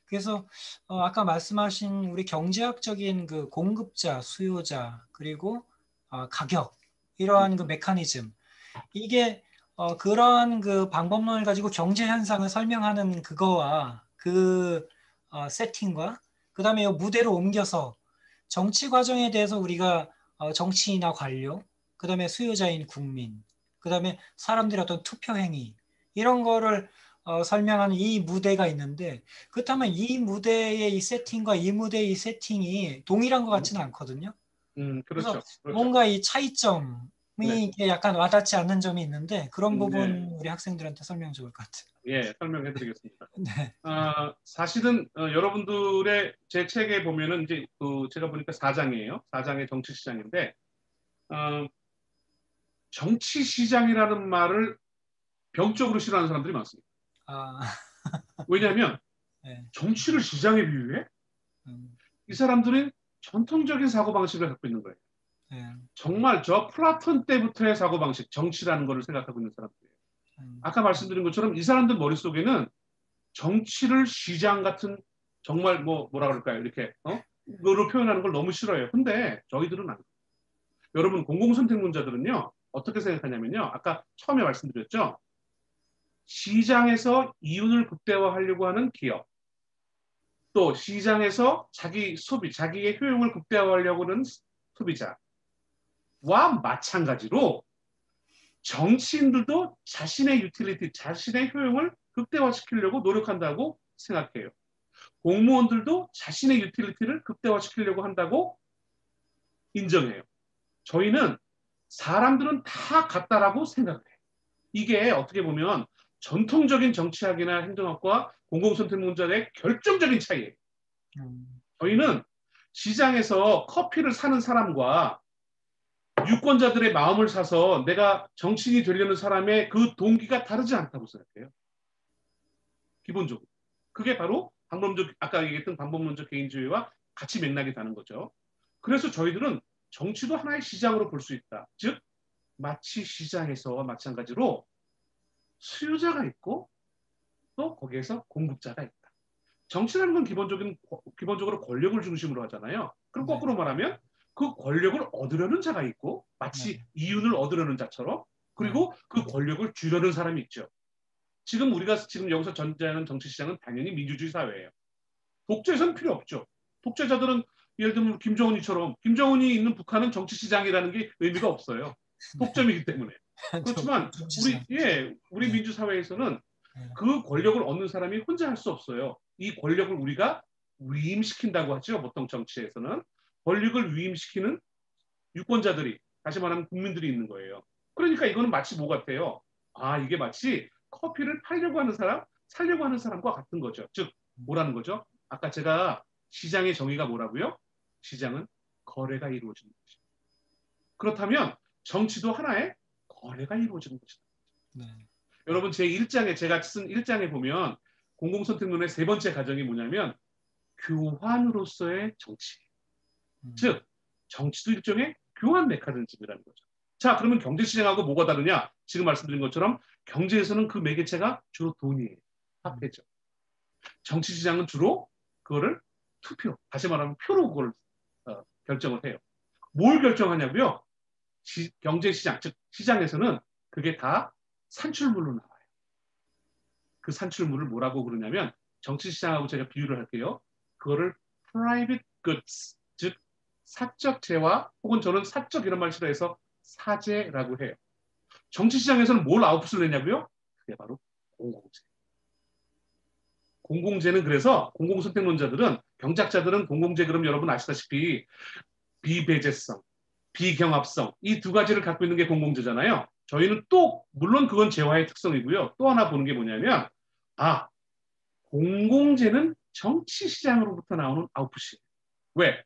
그래서 아까 말씀하신 우리 경제학적인 그 공급자, 수요자, 그리고 가격 이러한 그 메커니즘 이게 그런 그 방법론을 가지고 경제 현상을 설명하는 그거와 그 세팅과 그다음에 이 무대로 옮겨서 정치 과정에 대해서 우리가 정치인이나 관료, 그다음에 수요자인 국민, 그다음에 사람들의 어떤 투표 행위 이런 거를 설명하는 이 무대가 있는데 그렇다면 이 무대의 이 세팅과 이 무대의 이 세팅이 동일한 것 같지는 않거든요. 그래서 그렇죠. 뭔가 이 차이점이 네. 약간 와닿지 않는 점이 있는데 그런 부분 네. 우리 학생들한테 설명 좋을 것 같아요. 예, 설명해 드리겠습니다. 네. 사실은 여러분들의 제 책에 보면은 이제 제가 보니까 4장이에요. 4장의 정치 시장인데 정치 시장이라는 말을 병적으로 싫어하는 사람들이 많습니다. 아, 왜냐하면 네. 정치를 시장에 비유해? 이 사람들은 전통적인 사고방식을 갖고 있는 거예요. 네. 정말 저 플라톤 때부터의 사고방식, 정치라는 것을 생각하고 있는 사람들이에요. 아까 말씀드린 것처럼 이 사람들 머릿속에는 정치를 시장 같은 정말 뭐라 그럴까요? 이렇게 그거로 표현하는 걸 너무 싫어해요. 근데 저희들은 안. 여러분 공공선택론자들은요. 어떻게 생각하냐면요. 아까 처음에 말씀드렸죠. 시장에서 이윤을 극대화하려고 하는 기업, 또 시장에서 자기 소비, 자기의 효용을 극대화하려고 하는 소비자와 마찬가지로 정치인들도 자신의 유틸리티, 자신의 효용을 극대화시키려고 노력한다고 생각해요. 공무원들도 자신의 유틸리티를 극대화시키려고 한다고 인정해요. 저희는 사람들은 다 같다라고 생각해요. 이게 어떻게 보면 전통적인 정치학이나 행정학과 공공선택론자의 결정적인 차이예요. 저희는 시장에서 커피를 사는 사람과 유권자들의 마음을 사서 내가 정치인이 되려는 사람의 그 동기가 다르지 않다고 생각해요. 기본적으로. 그게 바로 아까 얘기했던 방법론적 개인주의와 같이 맥락이 다는 거죠. 그래서 저희들은 정치도 하나의 시장으로 볼 수 있다. 즉 마치 시장에서와 마찬가지로 수요자가 있고 또 거기에서 공급자가 있다. 정치라는 건 기본적으로 권력을 중심으로 하잖아요. 그럼 네. 거꾸로 말하면 그 권력을 얻으려는 자가 있고 마치 네. 이윤을 얻으려는 자처럼 그리고 그 권력을 주려는 사람이 있죠. 지금 우리가 지금 여기서 전제하는 정치 시장은 당연히 민주주의 사회예요. 독재에서는 필요 없죠. 독재자들은 예를 들면 김정은이처럼 김정은이 있는 북한은 정치 시장이라는 게 의미가 없어요. 독점이기 때문에. 그렇지만 우리 네. 민주사회에서는 네. 그 권력을 얻는 사람이 혼자 할 수 없어요. 이 권력을 우리가 위임시킨다고 하죠. 보통 정치에서는 권력을 위임시키는 유권자들이 다시 말하면 국민들이 있는 거예요. 그러니까 이거는 마치 뭐 같아요? 아 이게 마치 커피를 팔려고 하는 사람, 살려고 하는 사람과 같은 거죠. 즉 뭐라는 거죠? 아까 제가 시장의 정의가 뭐라고요? 시장은 거래가 이루어지는 것이죠. 그렇다면 정치도 하나의 거래가 이루어지는 것이다. 네. 여러분 제 1장에 제가 쓴 1장에 보면 공공선택론의 세 번째 가정이 뭐냐면 교환으로서의 정치. 즉 정치도 일종의 교환 메커니즘이라는 거죠. 자 그러면 경제시장하고 뭐가 다르냐? 지금 말씀드린 것처럼 경제에서는 그 매개체가 주로 돈이에요. 화폐죠. 정치시장은 주로 그거를 투표, 다시 말하면 표로 그걸 결정을 해요. 뭘 결정하냐고요? 경제시장, 즉 시장에서는 그게 다 산출물로 나와요. 그 산출물을 뭐라고 그러냐면 정치시장하고 제가 비유를 할게요. 그거를 private goods, 즉 사적 재화 혹은 저는 사적 이런 말 싫어해서 사재라고 해요. 정치시장에서는 뭘 아웃풋을 내냐고요? 그게 바로 공공재. 공공재는 그래서 공공선택론자들은 경작자들은 공공재 그럼 여러분 아시다시피 비배제성, 비경합성 이 두 가지를 갖고 있는 게 공공재잖아요. 저희는 또 물론 그건 재화의 특성이고요. 또 하나 보는 게 뭐냐면 아 공공재는 정치시장으로부터 나오는 아웃풋이에요. 왜?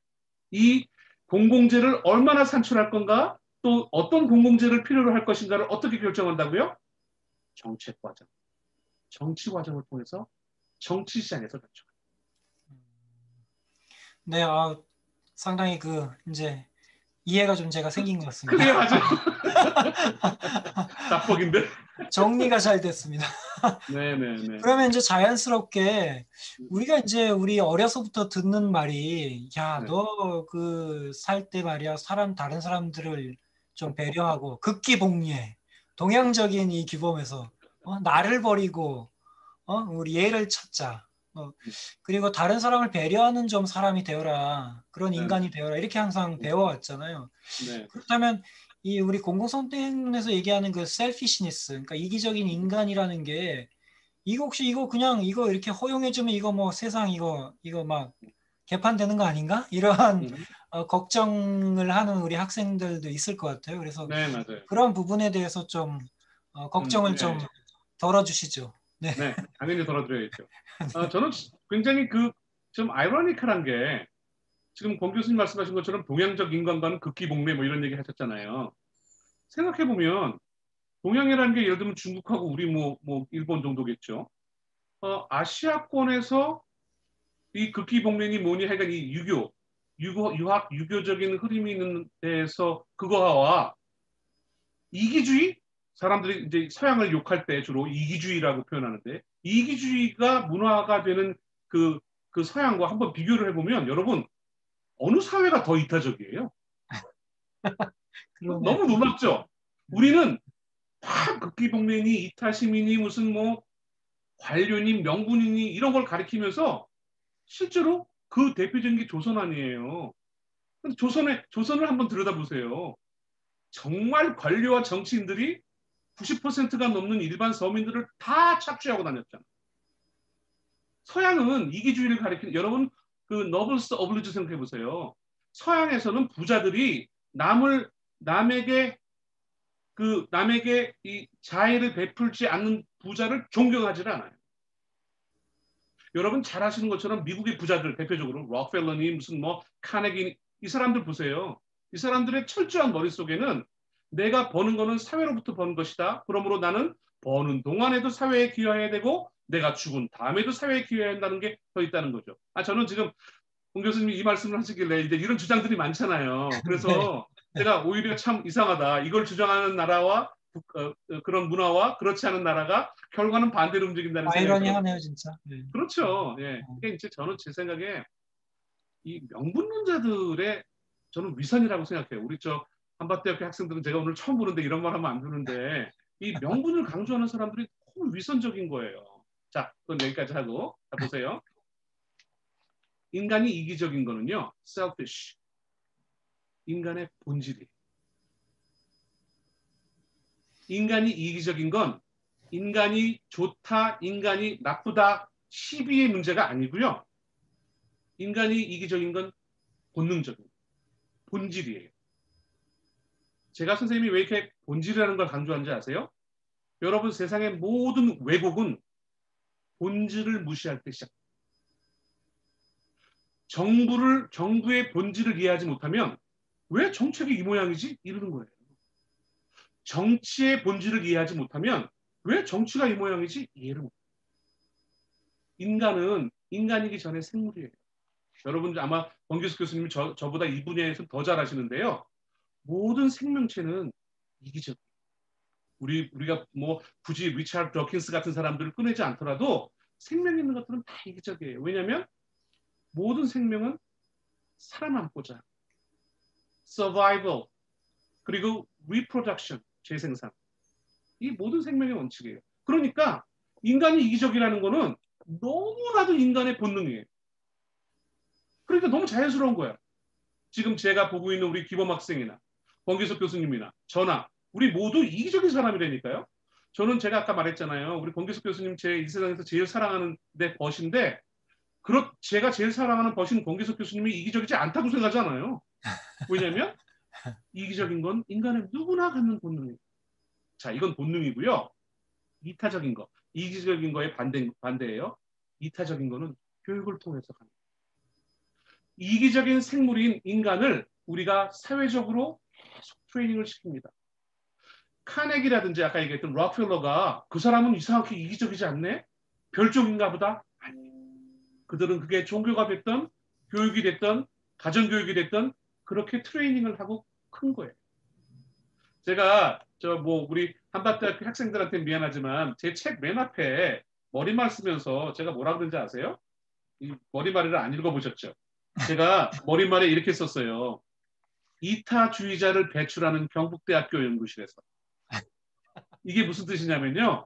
이 공공재를 얼마나 산출할 건가 또 어떤 공공재를 필요로 할 것인가를 어떻게 결정한다고요? 정책 과정, 정치 과정을 통해서 정치시장에서 결정. 네, 상당히 이제 이해가 좀 제가 생긴 것 같습니다. 그게 맞아요. 답복인데. 정리가 잘 됐습니다. 네네네. 그러면 이제 자연스럽게 우리가 이제 우리 어려서부터 듣는 말이 야, 네. 너 살 때 말이야 다른 사람들을 좀 배려하고 극기복리해. 동양적인 이 규범에서 나를 버리고 우리 얘를 찾자. 그리고 다른 사람을 배려하는 좀 사람이 되어라. 그런 네네. 인간이 되어라. 이렇게 항상 배워왔잖아요. 네. 그렇다면 이 우리 공공선택에서 얘기하는 그 셀피시니스, 그러니까 이기적인 인간이라는 게 이거 혹시 그냥 이거 이렇게 허용해주면 이거 뭐 세상 이거 막 개판되는 거 아닌가? 이러한 걱정을 하는 우리 학생들도 있을 것 같아요. 그래서 네, 맞아요. 그런 부분에 대해서 좀 걱정을 좀 네. 덜어주시죠. 네. 네, 당연히 덜어드려야죠. 저는 굉장히 좀 아이러니컬한 게 지금 권 교수님 말씀하신 것처럼 동양적 인간과는 극기복례 뭐 이런 얘기 하셨잖아요. 생각해보면 동양이라는 게 예를 들면 중국하고 우리 뭐 일본 정도겠죠. 아시아권에서 이 극기복례니 뭐니 하여간 이 유학, 유교적인 흐름이 있는 데에서 그거와 이기주의? 사람들이 이제 서양을 욕할 때 주로 이기주의라고 표현하는데 이기주의가 문화가 되는 그 서양과 한번 비교를 해보면 여러분 어느 사회가 더 이타적이에요? 그러네. 너무 놀랍죠? 우리는 다 극기복면이 이타시민이 무슨 뭐 관료님, 명분이니 이런 걸 가리키면서 실제로 그 대표적인 게 조선 아니에요. 근데 조선을 한번 들여다보세요. 정말 관료와 정치인들이 90%가 넘는 일반 서민들을 다 착취하고 다녔잖아요. 서양은 이기주의를 가리키는 여러분 그 너블스 어블리주 생각해 보세요. 서양에서는 부자들이 남에게 이 자애를 베풀지 않는 부자를 존경하지 않아요. 여러분 잘 아시는 것처럼 미국의 부자들 대표적으로 록펠러니 무슨 뭐 카네기 이 사람들 보세요. 이 사람들의 철저한 머릿속에는 내가 버는 거는 사회로부터 버는 것이다. 그러므로 나는 버는 동안에도 사회에 기여해야 되고 내가 죽은 다음에도 사회에 기여해야 한다는 게 더 있다는 거죠. 저는 지금 공 교수님이 이 말씀을 하시길래 이제 이런 주장들이 많잖아요. 네. 그래서 제가 오히려 참 이상하다. 이걸 주장하는 나라와 그런 문화와 그렇지 않은 나라가 결과는 반대로 움직인다는 생각이 들어요. 아이러니하네요, 진짜. 네. 그렇죠. 예. 이게 이제 저는 제 생각에 이 명분론자들의 저는 위선이라고 생각해요. 우리 저 한밭대학교 학생들은 제가 오늘 처음 보는데 이런 말 하면 안 되는데 이 명분을 강조하는 사람들이 너무 위선적인 거예요. 자, 그건 여기까지 하고 자, 보세요. 인간이 이기적인 거는요. selfish. 인간의 본질이. 인간이 이기적인 건 인간이 좋다, 인간이 나쁘다, 시비의 문제가 아니고요. 인간이 이기적인 건 본능적인 본질이에요. 제가 선생님이 왜 이렇게 본질이라는 걸 강조하는지 아세요? 여러분 세상의 모든 왜곡은 본질을 무시할 때 시작. 정부의 본질을 이해하지 못하면 왜 정책이 이 모양이지? 이러는 거예요. 정치의 본질을 이해하지 못하면 왜 정치가 이 모양이지? 이해를 못해요. 인간은 인간이기 전에 생물이에요. 여러분 아마 권기숙 교수님이 저보다 이 분야에서 더 잘 아시는데요. 모든 생명체는 이기적. 우리가 뭐 굳이 리차드 더킨스 같은 사람들을 꺼내지 않더라도 생명 있는 것들은 다 이기적이에요. 왜냐하면 모든 생명은 살아남고자 survival 그리고 reproduction 재생산 이 모든 생명의 원칙이에요. 그러니까 인간이 이기적이라는 거는 너무나도 인간의 본능이에요. 그러니까 너무 자연스러운 거야. 지금 제가 보고 있는 우리 기범 학생이나 권기석 교수님이나 저나 우리 모두 이기적인 사람이라니까요. 저는 제가 아까 말했잖아요. 우리 권기석 교수님 제 이 세상에서 제일 사랑하는 내 벗인데 제가 제일 사랑하는 벗인 권기석 교수님이 이기적이지 않다고 생각하잖아요. 왜냐하면 이기적인 건 인간의 누구나 갖는 본능이에요. 자, 이건 본능이고요. 이타적인 거, 이기적인 거의 반대예요. 이타적인 거는 교육을 통해서 가는 거예요. 이기적인 생물인 인간을 우리가 사회적으로 계속 트레이닝을 시킵니다. 카네기라든지 아까 얘기했던 록펠러가 그 사람은 이상하게 이기적이지 않네? 별종인가 보다? 아니. 그들은 그게 종교가 됐던 교육이 됐던 가정교육이 됐던 그렇게 트레이닝을 하고 큰 거예요. 제가 우리 한밭대학교 학생들한테 미안하지만 제 책 맨 앞에 머리말 쓰면서 제가 뭐라 그런지 아세요? 이 머리말을 안 읽어보셨죠? 제가 머리말에 이렇게 썼어요. 이타주의자를 배출하는 경북대학교 연구실에서. 이게 무슨 뜻이냐면요.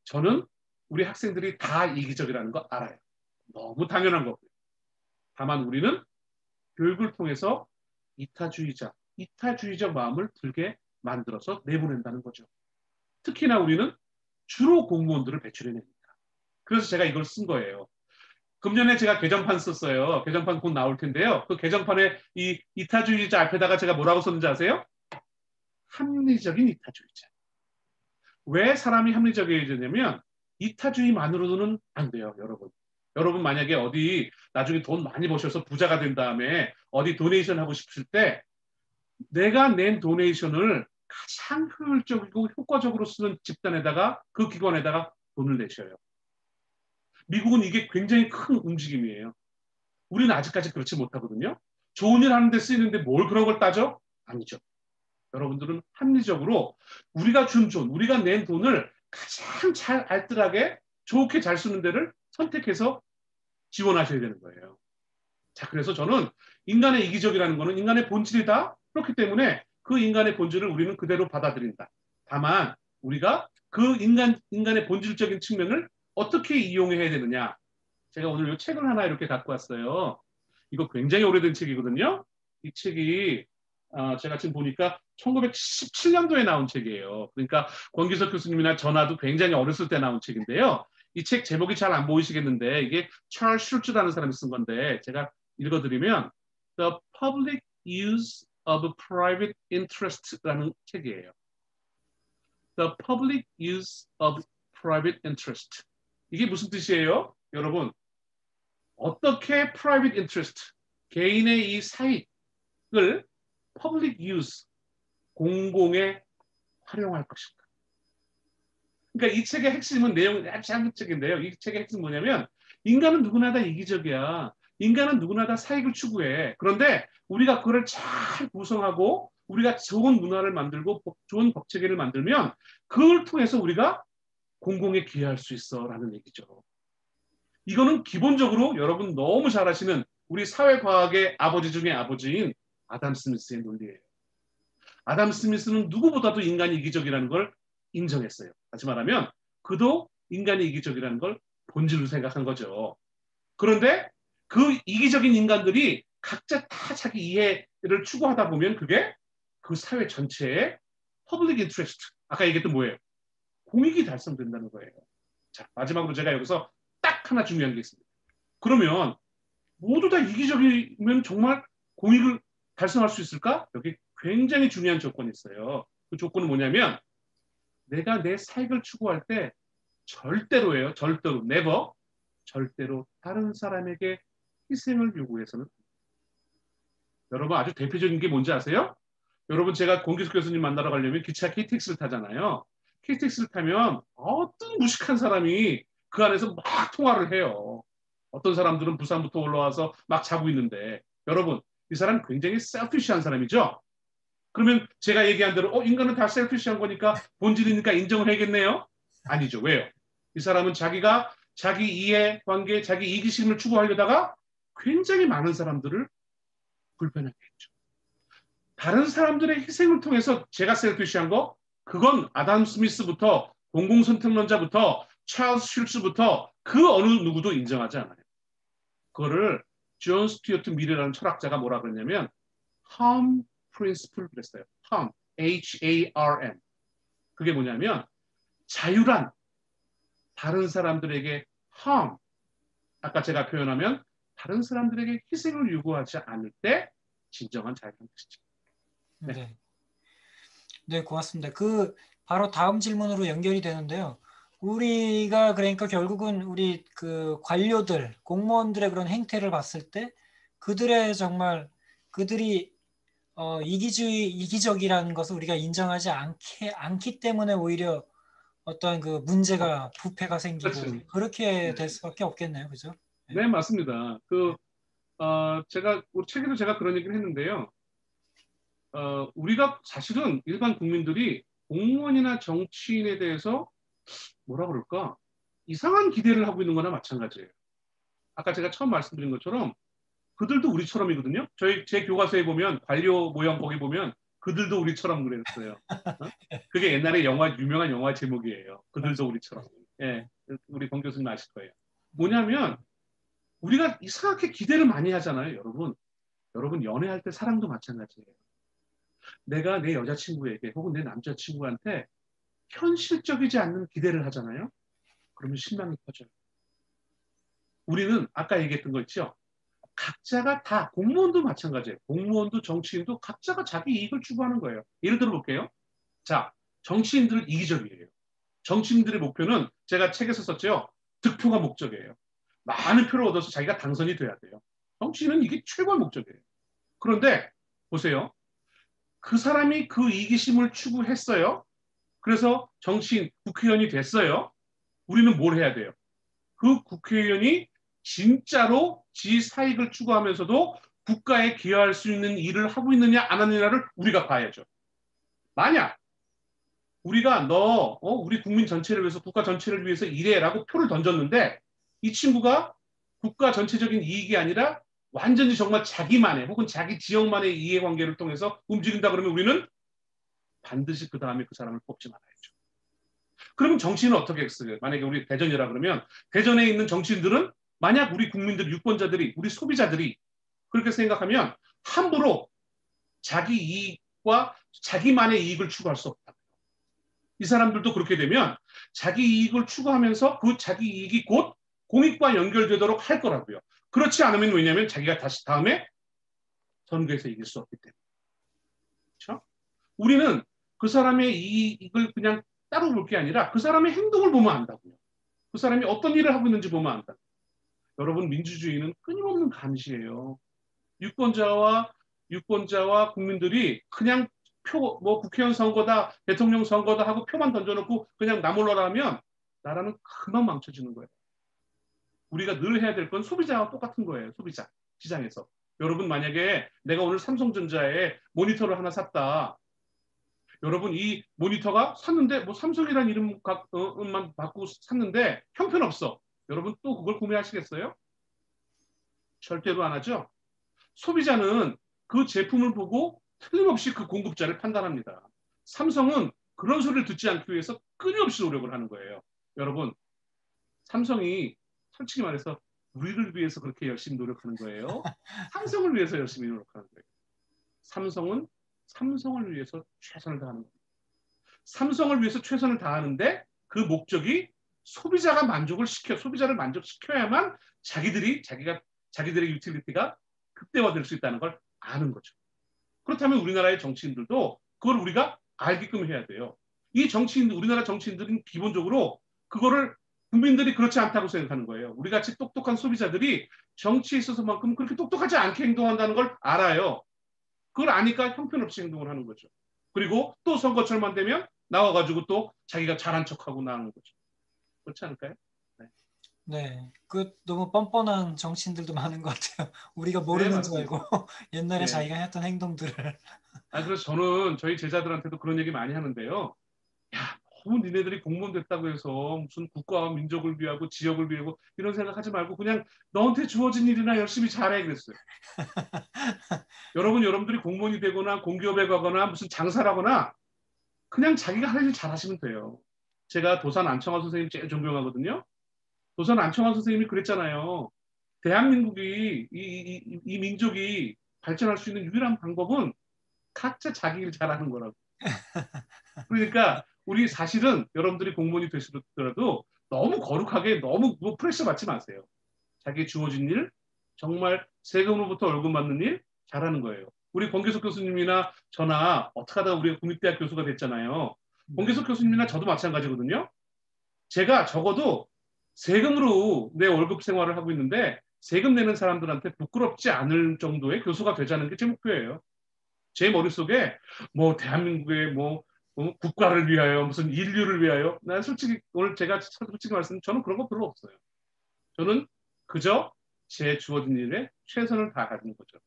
저는 우리 학생들이 다 이기적이라는 거 알아요. 너무 당연한 거고요. 다만 우리는 교육을 통해서 이타주의적 마음을 들게 만들어서 내보낸다는 거죠. 특히나 우리는 주로 공무원들을 배출해냅니다. 그래서 제가 이걸 쓴 거예요. 금년에 제가 개정판 썼어요. 개정판 곧 나올 텐데요. 그 개정판에 이 이타주의자 앞에다가 제가 뭐라고 썼는지 아세요? 합리적인 이타주의자. 왜 사람이 합리적이어지냐면 이타주의만으로는 안 돼요, 여러분. 여러분 만약에 어디 나중에 돈 많이 버셔서 부자가 된 다음에 어디 도네이션 하고 싶을 때 내가 낸 도네이션을 가장 효율적이고 효과적으로 쓰는 집단에다가 그 기관에다가 돈을 내셔요. 미국은 이게 굉장히 큰 움직임이에요. 우리는 아직까지 그렇지 못하거든요. 좋은 일 하는데 쓰이는데 뭘 그런 걸 따져? 아니죠. 여러분들은 합리적으로 우리가 준 돈, 우리가 낸 돈을 가장 잘 알뜰하게 좋게 잘 쓰는 데를 선택해서 지원하셔야 되는 거예요. 자, 그래서 저는 인간의 이기적이라는 거는 인간의 본질이다. 그렇기 때문에 그 인간의 본질을 우리는 그대로 받아들인다. 다만 우리가 그 인간의 본질적인 측면을 어떻게 이용해야 되느냐. 제가 오늘 이 책을 하나 이렇게 갖고 왔어요. 이거 굉장히 오래된 책이거든요. 이 책이 제가 지금 보니까 1977년도에 나온 책이에요. 그러니까 권기석 교수님이나 저나도 굉장히 어렸을 때 나온 책인데요. 이 책 제목이 잘 안 보이시겠는데 이게 찰스 슐츠라는 사람이 쓴 건데 제가 읽어드리면 The Public Use of Private Interest라는 책이에요. The Public Use of Private Interest. 이게 무슨 뜻이에요? 여러분, 어떻게 private interest, 개인의 이 사익을 public use, 공공에 활용할 것인가. 그러니까 이 책의 핵심은 내용은 짧은 책인데요. 이 책의 핵심은 뭐냐면 인간은 누구나 다 이기적이야. 인간은 누구나 다 사익을 추구해. 그런데 우리가 그걸 잘 구성하고 우리가 좋은 문화를 만들고 좋은 법체계를 만들면 그걸 통해서 우리가 공공에 기여할 수 있어라는 얘기죠. 이거는 기본적으로 여러분 너무 잘 아시는 우리 사회과학의 아버지 중에 아버지인 아담 스미스의 논리예요. 아담 스미스는 누구보다도 인간이 이기적이라는 걸 인정했어요. 다시 말하면 그도 인간이 이기적이라는 걸 본질로 생각한 거죠. 그런데 그 이기적인 인간들이 각자 다 자기 이해를 추구하다 보면 그게 그 사회 전체의 퍼블릭 인트레스트, 아까 얘기했던 뭐예요? 공익이 달성된다는 거예요. 자, 마지막으로 제가 여기서 딱 하나 중요한 게 있습니다. 그러면 모두 다 이기적이면 정말 공익을 달성할 수 있을까? 여기 굉장히 중요한 조건이 있어요. 그 조건은 뭐냐면 내가 내 사익을 추구할 때 절대로예요. 절대로, never, 절대로 다른 사람에게 희생을 요구해서는. 여러분 아주 대표적인 게 뭔지 아세요? 여러분 제가 공기숙 교수님 만나러 가려면 기차 KTX를 타잖아요. KTX를 타면 어떤 무식한 사람이 그 안에서 막 통화를 해요. 어떤 사람들은 부산부터 올라와서 막 자고 있는데 여러분 이 사람 굉장히 셀피시한 사람이죠. 그러면 제가 얘기한 대로 인간은 다 셀피시한 거니까 본질이니까 인정을 해야겠네요. 아니죠. 왜요? 이 사람은 자기가 자기 이해관계, 자기 이기심을 추구하려다가 굉장히 많은 사람들을 불편하게 했죠. 다른 사람들의 희생을 통해서 제가 셀피시한 거 그건 아담 스미스부터 공공선택론자부터 찰스 슐츠부터 그 어느 누구도 인정하지 않아요. 그거를 존 스튜어트 밀이라는 철학자가 뭐라 그랬냐면 harm principle 그랬어요. harm, H-A-R-M. 그게 뭐냐면 자유란 다른 사람들에게 harm, 아까 제가 표현하면 다른 사람들에게 희생을 요구하지 않을 때 진정한 자유라는 뜻이죠. 네. 네. 네, 고맙습니다. 그 바로 다음 질문으로 연결이 되는데요. 우리가 그러니까 결국은 우리 그 관료들, 공무원들의 그런 행태를 봤을 때 그들의 정말 그들이 이기적이라는 것을 우리가 인정하지 않기 때문에 오히려 어떤 그 문제가 부패가 생기고 그렇죠. 그렇게 될 수밖에 없겠네요, 그죠? 네, 맞습니다. 제가 우리 책에도 제가 그런 얘기를 했는데요. 우리가 사실은 일반 국민들이 공무원이나 정치인에 대해서 뭐라 그럴까? 이상한 기대를 하고 있는 거나 마찬가지예요. 아까 제가 처음 말씀드린 것처럼 그들도 우리처럼이거든요. 제 교과서에 보면 관료 모형 거기 보면 그들도 우리처럼 그랬어요. 그게 옛날에 유명한 영화 제목이에요. 그들도 우리처럼. 예, 우리 권 교수님 아실 거예요. 뭐냐면 우리가 이상하게 기대를 많이 하잖아요, 여러분. 여러분 연애할 때 사랑도 마찬가지예요. 내가 내 여자친구에게 혹은 내 남자친구한테 현실적이지 않는 기대를 하잖아요. 그러면 실망이 커져요. 우리는 아까 얘기했던 거 있죠. 각자가 다 공무원도 마찬가지예요. 공무원도 정치인도 각자가 자기 이익을 추구하는 거예요. 예를 들어 볼게요. 자, 정치인들은 이기적이에요. 정치인들의 목표는 제가 책에서 썼죠. 득표가 목적이에요. 많은 표를 얻어서 자기가 당선이 돼야 돼요. 정치인은 이게 최고의 목적이에요. 그런데 보세요. 그 사람이 그 이기심을 추구했어요. 그래서 정치인, 국회의원이 됐어요. 우리는 뭘 해야 돼요? 그 국회의원이 진짜로 지 사익을 추구하면서도 국가에 기여할 수 있는 일을 하고 있느냐 안 하느냐를 우리가 봐야죠. 만약 우리가 우리 국민 전체를 위해서 국가 전체를 위해서 일해라고 표를 던졌는데 이 친구가 국가 전체적인 이익이 아니라 완전히 정말 자기만의 혹은 자기 지역만의 이해관계를 통해서 움직인다 그러면 우리는 반드시 그 다음에 그 사람을 뽑지 말아야죠. 그러면 정치인은 어떻게 했어요? 만약에 우리 대전이라 그러면 대전에 있는 정치인들은 만약 우리 국민들, 유권자들이, 우리 소비자들이 그렇게 생각하면 함부로 자기 이익과 자기만의 이익을 추구할 수 없다. 이 사람들도 그렇게 되면 자기 이익을 추구하면서 그 자기 이익이 곧 공익과 연결되도록 할 거라고요. 그렇지 않으면 왜냐하면 자기가 다시 다음에 선거에서 이길 수 없기 때문에. 그렇죠? 우리는 그 사람의 이익을 그냥 따로 볼 게 아니라 그 사람의 행동을 보면 안다고요. 그 사람이 어떤 일을 하고 있는지 보면 안다. 여러분 민주주의는 끊임없는 감시예요. 유권자와 국민들이 그냥 국회의원 선거다, 대통령 선거다 하고 표만 던져놓고 그냥 나몰라라 하면 나라는 금방 망쳐지는 거예요. 우리가 늘 해야 될 건 소비자와 똑같은 거예요. 소비자 시장에서. 여러분 만약에 내가 오늘 삼성전자에 모니터를 하나 샀다. 여러분 이 모니터가 샀는데 삼성이라는 이름만 받고 샀는데 형편없어. 여러분 또 그걸 구매하시겠어요? 절대로 안 하죠. 소비자는 그 제품을 보고 틀림없이 그 공급자를 판단합니다. 삼성은 그런 소리를 듣지 않기 위해서 끊임없이 노력을 하는 거예요. 여러분, 삼성이 솔직히 말해서 우리를 위해서 그렇게 열심히 노력하는 거예요. 삼성을 위해서 열심히 노력하는 거예요. 삼성은 삼성을 위해서 최선을 다하는 거예요. 삼성을 위해서 최선을 다하는데 그 목적이 소비자가 만족을 시켜, 소비자를 만족시켜야만 자기들의 유틸리티가 극대화될 수 있다는 걸 아는 거죠. 그렇다면 우리나라의 정치인들도 그걸 우리가 알게끔 해야 돼요. 우리나라 정치인들은 기본적으로 그거를 국민들이 그렇지 않다고 생각하는 거예요. 우리 같이 똑똑한 소비자들이 정치에 있어서만큼 그렇게 똑똑하지 않게 행동한다는 걸 알아요. 그걸 아니까 형편없이 행동을 하는 거죠. 그리고 또 선거철만 되면 나와가지고 또 자기가 잘한 척하고 나오는 거죠. 그렇지 않을까요? 네. 네, 그 너무 뻔뻔한 정치인들도 많은 것 같아요. 우리가 네, 모르는 줄 맞습니다. 알고 옛날에 예. 자기가 했던 행동들을. 그래서 저는 저희 제자들한테도 그런 얘기 많이 하는데요. 야, 너무 니네들이 공무원 됐다고 해서 무슨 국가와 민족을 위하고 지역을 위하고 이런 생각하지 말고 그냥 너한테 주어진 일이나 열심히 잘해 그랬어요. 여러분들이 공무원이 되거나 공기업에 가거나 무슨 장사를 하거나 그냥 자기가 할 일 잘하시면 돼요. 제가 도산 안청환 선생님 제일 존경하거든요. 도산 안청환 선생님이 그랬잖아요. 대한민국이 이 민족이 발전할 수 있는 유일한 방법은 각자 자기 일 잘하는 거라고. 그러니까 우리 사실은 여러분들이 공무원이 되시더라도 너무 거룩하게 너무 프레셔 받지 마세요. 자기 주어진 일, 정말 세금으로부터 월급 받는 일 잘하는 거예요. 우리 권계석 교수님이나 저나 어떻게 하다가 우리가 국립대학 교수가 됐잖아요. 권계석 교수님이나 저도 마찬가지거든요. 제가 적어도 세금으로 내 월급 생활을 하고 있는데 세금 내는 사람들한테 부끄럽지 않을 정도의 교수가 되자는 게 제 목표예요. 제 머릿속에 뭐 대한민국의 뭐 국가를 위하여 무슨 인류를 위하여 난 솔직히 오늘 제가 솔직히 말씀 저는 그런 거 별로 없어요. 저는 그저 제 주어진 일에 최선을 다하는 거죠.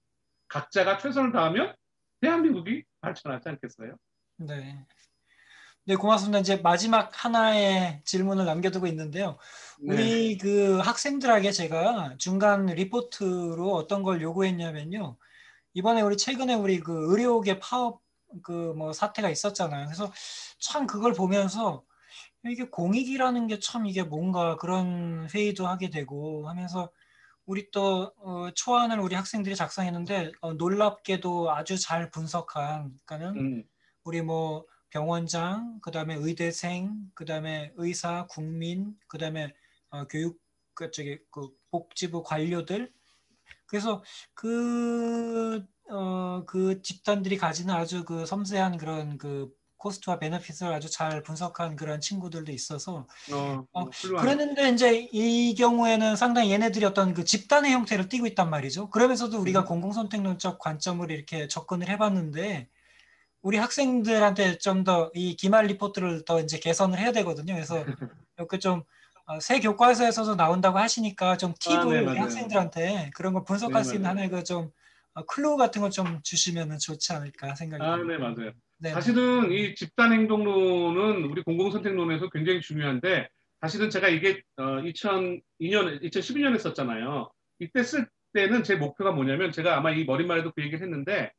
각자가 최선을 다하면 대한민국이 발전하지 않겠어요? 네. 네, 고맙습니다. 이제 마지막 하나의 질문을 남겨두고 있는데요. 네. 우리 그 학생들에게 제가 중간 리포트로 어떤 걸 요구했냐면요. 이번에 최근에 우리 그 의료계 파업 그 뭐 사태가 있었잖아요. 그래서 참 그걸 보면서 이게 공익이라는 게 참 이게 뭔가 그런 회의도 하게 되고 하면서 우리 또 초안을 우리 학생들이 작성했는데 놀랍게도 아주 잘 분석한, 그러니까는 우리 뭐 병원장, 그다음에 의대생, 그다음에 의사, 국민, 그다음에 교육 그 복지부 관료들. 그래서 그 집단들이 가지는 아주 그 섬세한 그런 그 코스트와 베네핏을 아주 잘 분석한 그런 친구들도 있어서 훌륭하네요. 그랬는데 이제 이 경우에는 상당히 얘네들이 어떤 그 집단의 형태를 띠고 있단 말이죠. 그러면서도 우리가 공공선택론적 관점으로 이렇게 접근을 해봤는데 우리 학생들한테 좀 더 이 기말 리포트를 더 이제 개선을 해야 되거든요. 그래서 이렇게 좀 새 교과서에서도 나온다고 하시니까 좀 팁을 네, 우리 맞아요. 학생들한테 그런 걸 네, 분석할 수 있는 맞아요. 하나의 그 좀 클루 같은 거 좀 주시면 좋지 않을까 생각이 듭니다. 네, 맞아요. 네네. 사실은 이 집단 행동론은 우리 공공선택론에서 굉장히 중요한데 사실은 제가 이게 2012년에 썼잖아요. 이때 쓸 때는 제 목표가 뭐냐면 제가 아마 이 머릿말에도 그 얘기를 했는데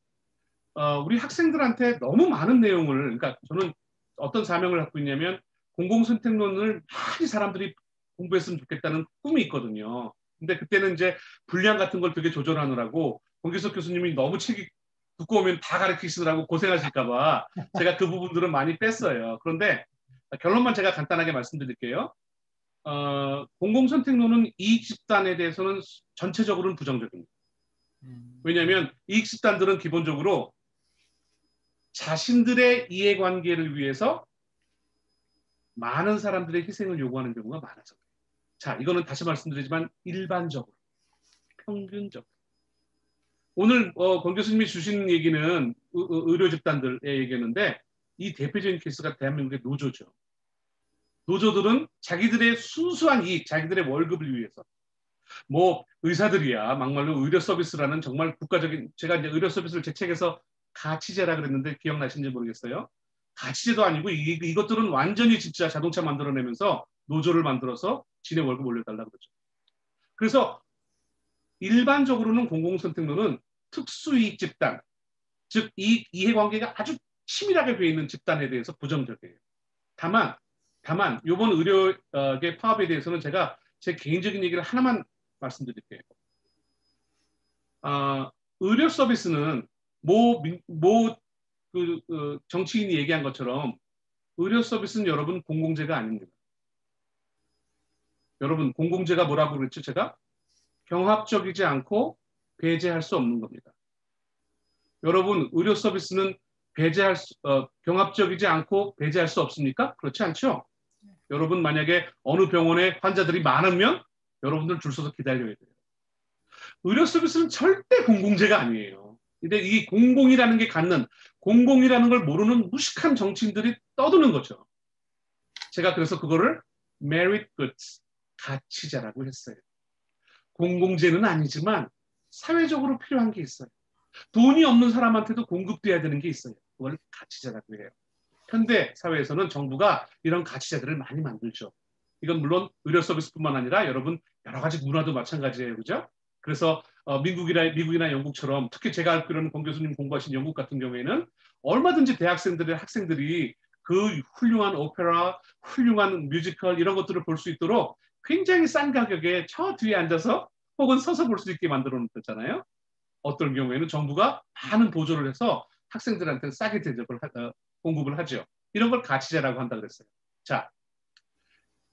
우리 학생들한테 너무 많은 내용을 그러니까 저는 어떤 사명을 갖고 있냐면 공공선택론을 많이 사람들이 공부했으면 좋겠다는 꿈이 있거든요. 근데 그때는 이제 분량 같은 걸 되게 조절하느라고 권기석 교수님이 너무 책이 두꺼우면 다 가르치시느라고 고생하실까봐 제가 그 부분들은 많이 뺐어요. 그런데 결론만 제가 간단하게 말씀드릴게요. 공공선택론은 이익 집단에 대해서는 전체적으로는 부정적입니다. 왜냐하면 이익 집단들은 기본적으로 자신들의 이해관계를 위해서 많은 사람들의 희생을 요구하는 경우가 많아서. 자, 이거는 다시 말씀드리지만 일반적으로, 평균적으로. 오늘 권 교수님이 주신 얘기는 의료 집단들의 얘기였는데 이 대표적인 케이스가 대한민국의 노조죠. 노조들은 자기들의 순수한 이익, 자기들의 월급을 위해서 뭐 의사들이야 막말로 의료 서비스라는 정말 국가적인 제가 이제 의료 서비스를 제 책에서 가치제라 그랬는데 기억나시는지 모르겠어요. 가치제도 아니고 이것들은 완전히 진짜 자동차 만들어내면서 노조를 만들어서 지네 월급 올려달라 그러죠. 그래서 일반적으로는 공공선택론은 특수이익 집단, 즉 이해관계가 아주 치밀하게 되어 있는 집단에 대해서 부정적이에요. 다만 이번 의료계 파업에 대해서는 제가 제 개인적인 얘기를 하나만 말씀드릴게요. 의료 서비스는 정치인이 얘기한 것처럼 의료 서비스는 여러분 공공재가 아닙니다. 여러분 공공재가 뭐라고 그랬죠? 제가 경합적이지 않고 배제할 수 없는 겁니다. 여러분 의료 서비스는 경합적이지 않고 배제할 수 없습니까? 그렇지 않죠? 여러분 만약에 어느 병원에 환자들이 많으면 여러분들 줄 서서 기다려야 돼요. 의료 서비스는 절대 공공재가 아니에요. 근데 이 공공이라는 게 갖는 공공이라는 걸 모르는 무식한 정치인들이 떠드는 거죠. 제가 그래서 그거를 merit goods, 가치자라고 했어요. 공공재는 아니지만 사회적으로 필요한 게 있어요. 돈이 없는 사람한테도 공급돼야 되는 게 있어요. 그걸 가치자라고 해요. 현대 사회에서는 정부가 이런 가치자들을 많이 만들죠. 이건 물론 의료 서비스뿐만 아니라 여러분 여러 가지 문화도 마찬가지예요. 그죠? 그래서 미국이나 영국처럼 특히 제가 알기로는 권 교수님 공부하신 영국 같은 경우에는 얼마든지 학생들이 그 훌륭한 오페라, 훌륭한 뮤지컬 이런 것들을 볼 수 있도록 굉장히 싼 가격에 저 뒤에 앉아서 혹은 서서 볼 수 있게 만들어 놓았잖아요. 어떤 경우에는 정부가 많은 보조를 해서 학생들한테 싸게 공급을 하죠. 이런 걸 가치자라고 한다 그랬어요. 자,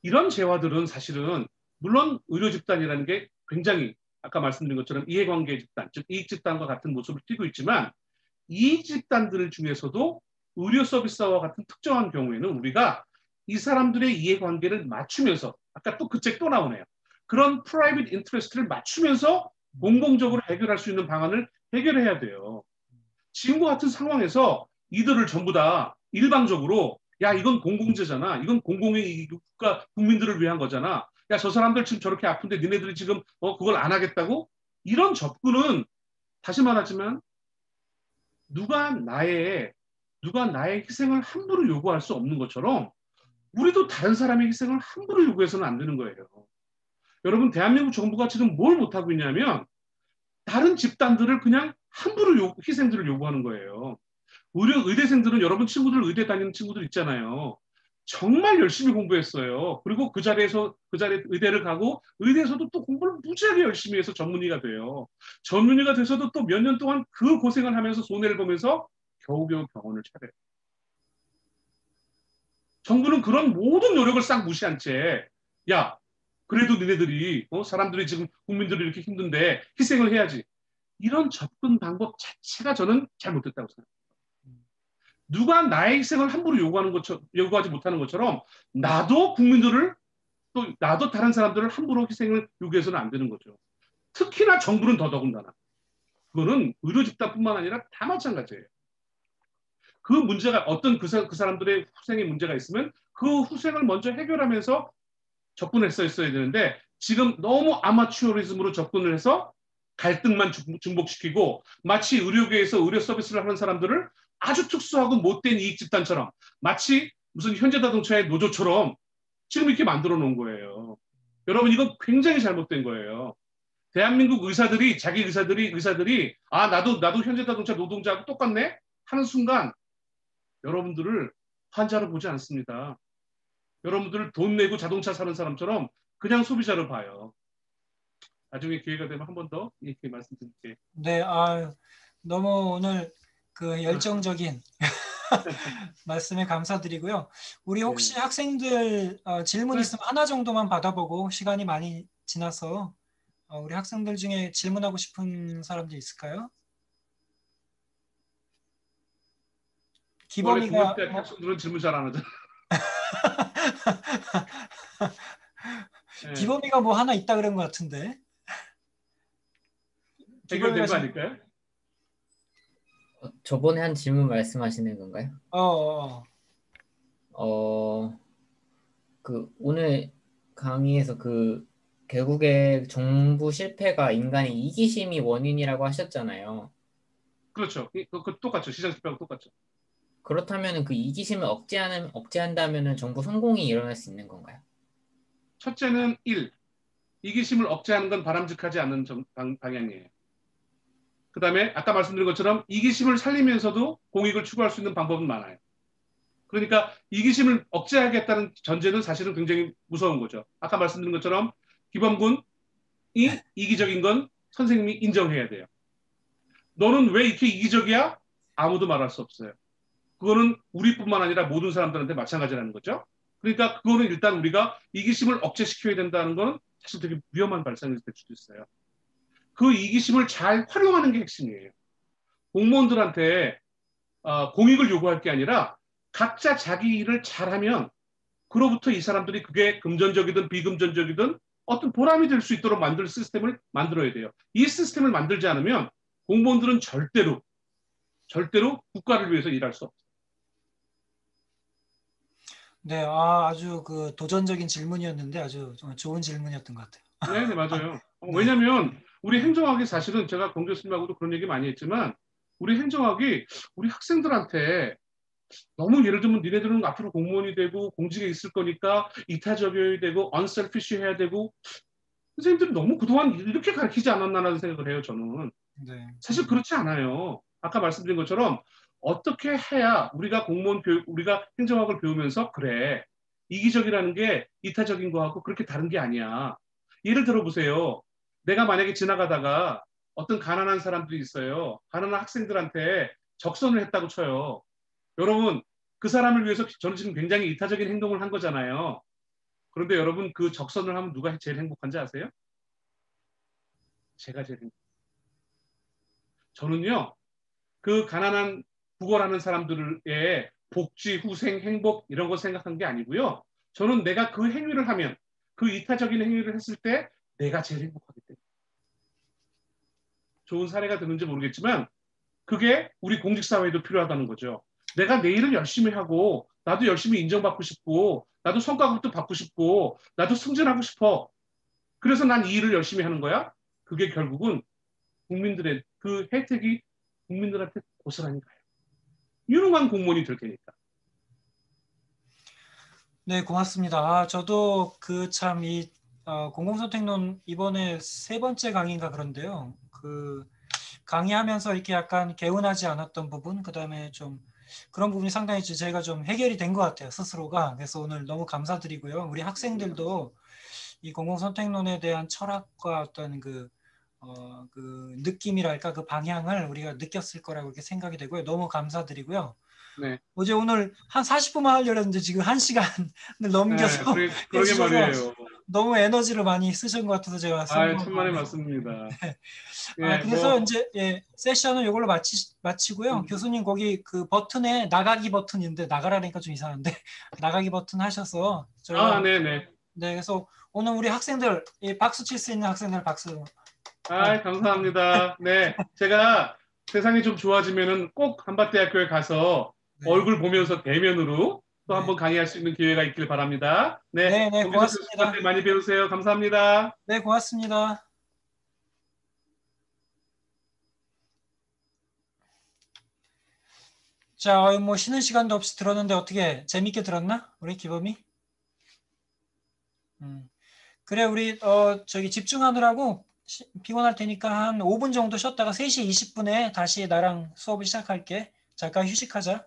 이런 재화들은 사실은 물론 의료 집단이라는 게 굉장히 아까 말씀드린 것처럼 이해관계 집단, 즉 이익 집단과 같은 모습을 띠고 있지만 이 집단들 중에서도 의료 서비스와 같은 특정한 경우에는 우리가 이 사람들의 이해관계를 맞추면서 아까 또 그 책 또 나오네요. 그런 프라이빗 인트레스트를 맞추면서 공공적으로 해결할 수 있는 방안을 해결해야 돼요. 지금과 같은 상황에서 이들을 전부 다 일방적으로 야 이건 공공재잖아. 이건 공공의 국가 국민들을 위한 거잖아. 야 저 사람들 지금 저렇게 아픈데 니네들이 지금 그걸 안 하겠다고? 이런 접근은 다시 말하지만 누가 나의 희생을 함부로 요구할 수 없는 것처럼 우리도 다른 사람의 희생을 함부로 요구해서는 안 되는 거예요. 여러분 대한민국 정부가 지금 뭘 못하고 있냐면 다른 집단들을 그냥 함부로 희생들을 요구하는 거예요. 의대생들은 여러분 친구들 의대 다니는 친구들 있잖아요. 정말 열심히 공부했어요. 그리고 그 자리에 의대를 가고 의대에서도 또 공부를 무지하게 열심히 해서 전문의가 돼요. 전문의가 돼서도 또 몇 년 동안 그 고생을 하면서 손해를 보면서 겨우겨우 병원을 차려요. 정부는 그런 모든 노력을 싹 무시한 채 야, 그래도 니네들이 사람들이 지금 국민들이 이렇게 힘든데 희생을 해야지. 이런 접근 방법 자체가 저는 잘못됐다고 생각합니다. 누가 나의 희생을 함부로 요구하지 못하는 것처럼 나도 국민들을 또 나도 다른 사람들을 함부로 희생을 요구해서는 안 되는 거죠. 특히나 정부는 더더군다나. 그거는 의료 집단뿐만 아니라 다 마찬가지예요. 그 문제가 어떤 그 사람들의 후생의 문제가 있으면 그 후생을 먼저 해결하면서 접근했어야 되는데 지금 너무 아마추어리즘으로 접근을 해서 갈등만 증폭시키고 마치 의료계에서 의료 서비스를 하는 사람들을 아주 특수하고 못된 이익 집단처럼 마치 무슨 현대자동차의 노조처럼 지금 이렇게 만들어 놓은 거예요. 여러분 이건 굉장히 잘못된 거예요. 대한민국 자기 의사들이 나도 현대자동차 노동자하고 똑같네 하는 순간 여러분들을 환자로 보지 않습니다. 여러분들을 돈 내고 자동차 사는 사람처럼 그냥 소비자로 봐요. 나중에 기회가 되면 한 번 더 이렇게 말씀드릴게요. 네, 너무 오늘 그 열정적인 말씀에 감사드리고요. 우리 혹시 네. 학생들 질문 네. 있으면 하나 정도만 받아보고 시간이 많이 지나서 우리 학생들 중에 질문하고 싶은 사람들 있을까요? 원래 기범이가 국립대학 학생들은 질문 잘 안 하잖아. 네. 기범이가 뭐 하나 있다 그런 것 같은데. 해결된 거 아닐까요? 저번에 한 질문 말씀하시는 건가요? 그 오늘 강의에서 결국에 정부 실패가 인간의 이기심이 원인이라고 하셨잖아요. 그렇죠. 그 똑같죠. 시장 실패하고 똑같죠. 그렇다면 그 이기심을 억제한다면 정부 성공이 일어날 수 있는 건가요? 첫째는 이기심을 억제하는 건 바람직하지 않은 방향이에요. 그다음에 아까 말씀드린 것처럼 이기심을 살리면서도 공익을 추구할 수 있는 방법은 많아요. 그러니까 이기심을 억제하겠다는 전제는 사실은 굉장히 무서운 거죠. 아까 말씀드린 것처럼 기범군이 이기적인 건 선생님이 인정해야 돼요. 너는 왜 이렇게 이기적이야? 아무도 말할 수 없어요. 그거는 우리뿐만 아니라 모든 사람들한테 마찬가지라는 거죠. 그러니까 그거는 일단 우리가 이기심을 억제시켜야 된다는 건 사실 되게 위험한 발상이 될 수도 있어요. 그 이기심을 잘 활용하는 게 핵심이에요. 공무원들한테 공익을 요구할 게 아니라 각자 자기 일을 잘하면 그로부터 이 사람들이 그게 금전적이든 비금전적이든 어떤 보람이 될 수 있도록 만들 시스템을 만들어야 돼요. 이 시스템을 만들지 않으면 공무원들은 절대로 국가를 위해서 일할 수 없어요. 네, 아주 그 도전적인 질문이었는데 아주 정말 좋은 질문이었던 것 같아요. 네, 맞아요. 네. 왜냐하면 우리 행정학이 사실은 제가 권 교수님하고도 그런 얘기 많이 했지만 우리 행정학이 우리 학생들한테 너무 예를 들면 니네들은 앞으로 공무원이 되고 공직에 있을 거니까 이타적이어야 되고 unselfish 해야 되고 선생님들이 너무 그동안 이렇게 가르치지 않았나라는 생각을 해요, 저는. 네. 사실 그렇지 않아요. 아까 말씀드린 것처럼 어떻게 해야 우리가 공무원 교육, 우리가 행정학을 배우면서 그래. 이기적이라는 게 이타적인 거하고 그렇게 다른 게 아니야. 예를 들어보세요. 내가 만약에 지나가다가 어떤 가난한 사람들이 있어요. 가난한 학생들한테 적선을 했다고 쳐요. 여러분, 그 사람을 위해서 저는 지금 굉장히 이타적인 행동을 한 거잖아요. 그런데 여러분 그 적선을 하면 누가 제일 행복한지 아세요? 제가 제일 행복해요. 저는요. 그 가난한 구걸하는 사람들의 복지, 후생, 행복 이런 거 생각한 게 아니고요. 저는 내가 그 행위를 하면 그 이타적인 행위를 했을 때 내가 제일 행복하기 때문에. 좋은 사례가 되는지 모르겠지만 그게 우리 공직사회에도 필요하다는 거죠. 내가 내 일을 열심히 하고 나도 열심히 인정받고 싶고 나도 성과급도 받고 싶고 나도 승진하고 싶어. 그래서 난 이 일을 열심히 하는 거야. 그게 결국은 국민들의 그 혜택이 국민들한테 고스란히 가요. 유능한 공무원이 될 테니까. 네, 고맙습니다. 저도 그 참 이 공공선택론 이번에 3번째 강의인가 그런데요. 그 강의하면서 이렇게 약간 개운하지 않았던 부분, 그다음에 좀 그런 부분이 상당히 제가 좀 해결이 된 것 같아요, 스스로가. 그래서 오늘 너무 감사드리고요. 우리 학생들도 이 공공선택론에 대한 철학과 어떤 그 느낌이랄까 그 방향을 우리가 느꼈을 거라고 이렇게 생각이 되고요. 너무 감사드리고요. 네. 어제 오늘 한 40분만 하려고 했는데 지금 1시간을 넘겨서 네, 그러게 말이에요. 너무 에너지를 많이 쓰신 것 같아서 제가 천만에 맞습니다. 네. 예, 그래서 이제 세션은 이걸로 마치고요. 교수님 거기 그 버튼에 나가기 버튼인데 나가라니까 좀 이상한데 나가기 버튼 하셔서 네네. 네, 그래서 오늘 우리 학생들 박수 칠 수 있는 학생들 박수. 감사합니다. 네, 제가 세상이 좀 좋아지면은 꼭 한밭대학교에 가서 네. 얼굴 보면서 대면으로 또 네. 한번 강의할 수 있는 기회가 있길 바랍니다. 네, 네, 고맙습니다. 많이 배우세요. 감사합니다. 네, 고맙습니다. 자, 뭐 쉬는 시간도 없이 들었는데 어떻게 재밌게 들었나? 우리 기범이? 그래, 우리 저기 집중하느라고 피곤할 테니까 한 5분 정도 쉬었다가 3시 20분에 다시 나랑 수업을 시작할게. 잠깐 휴식하자.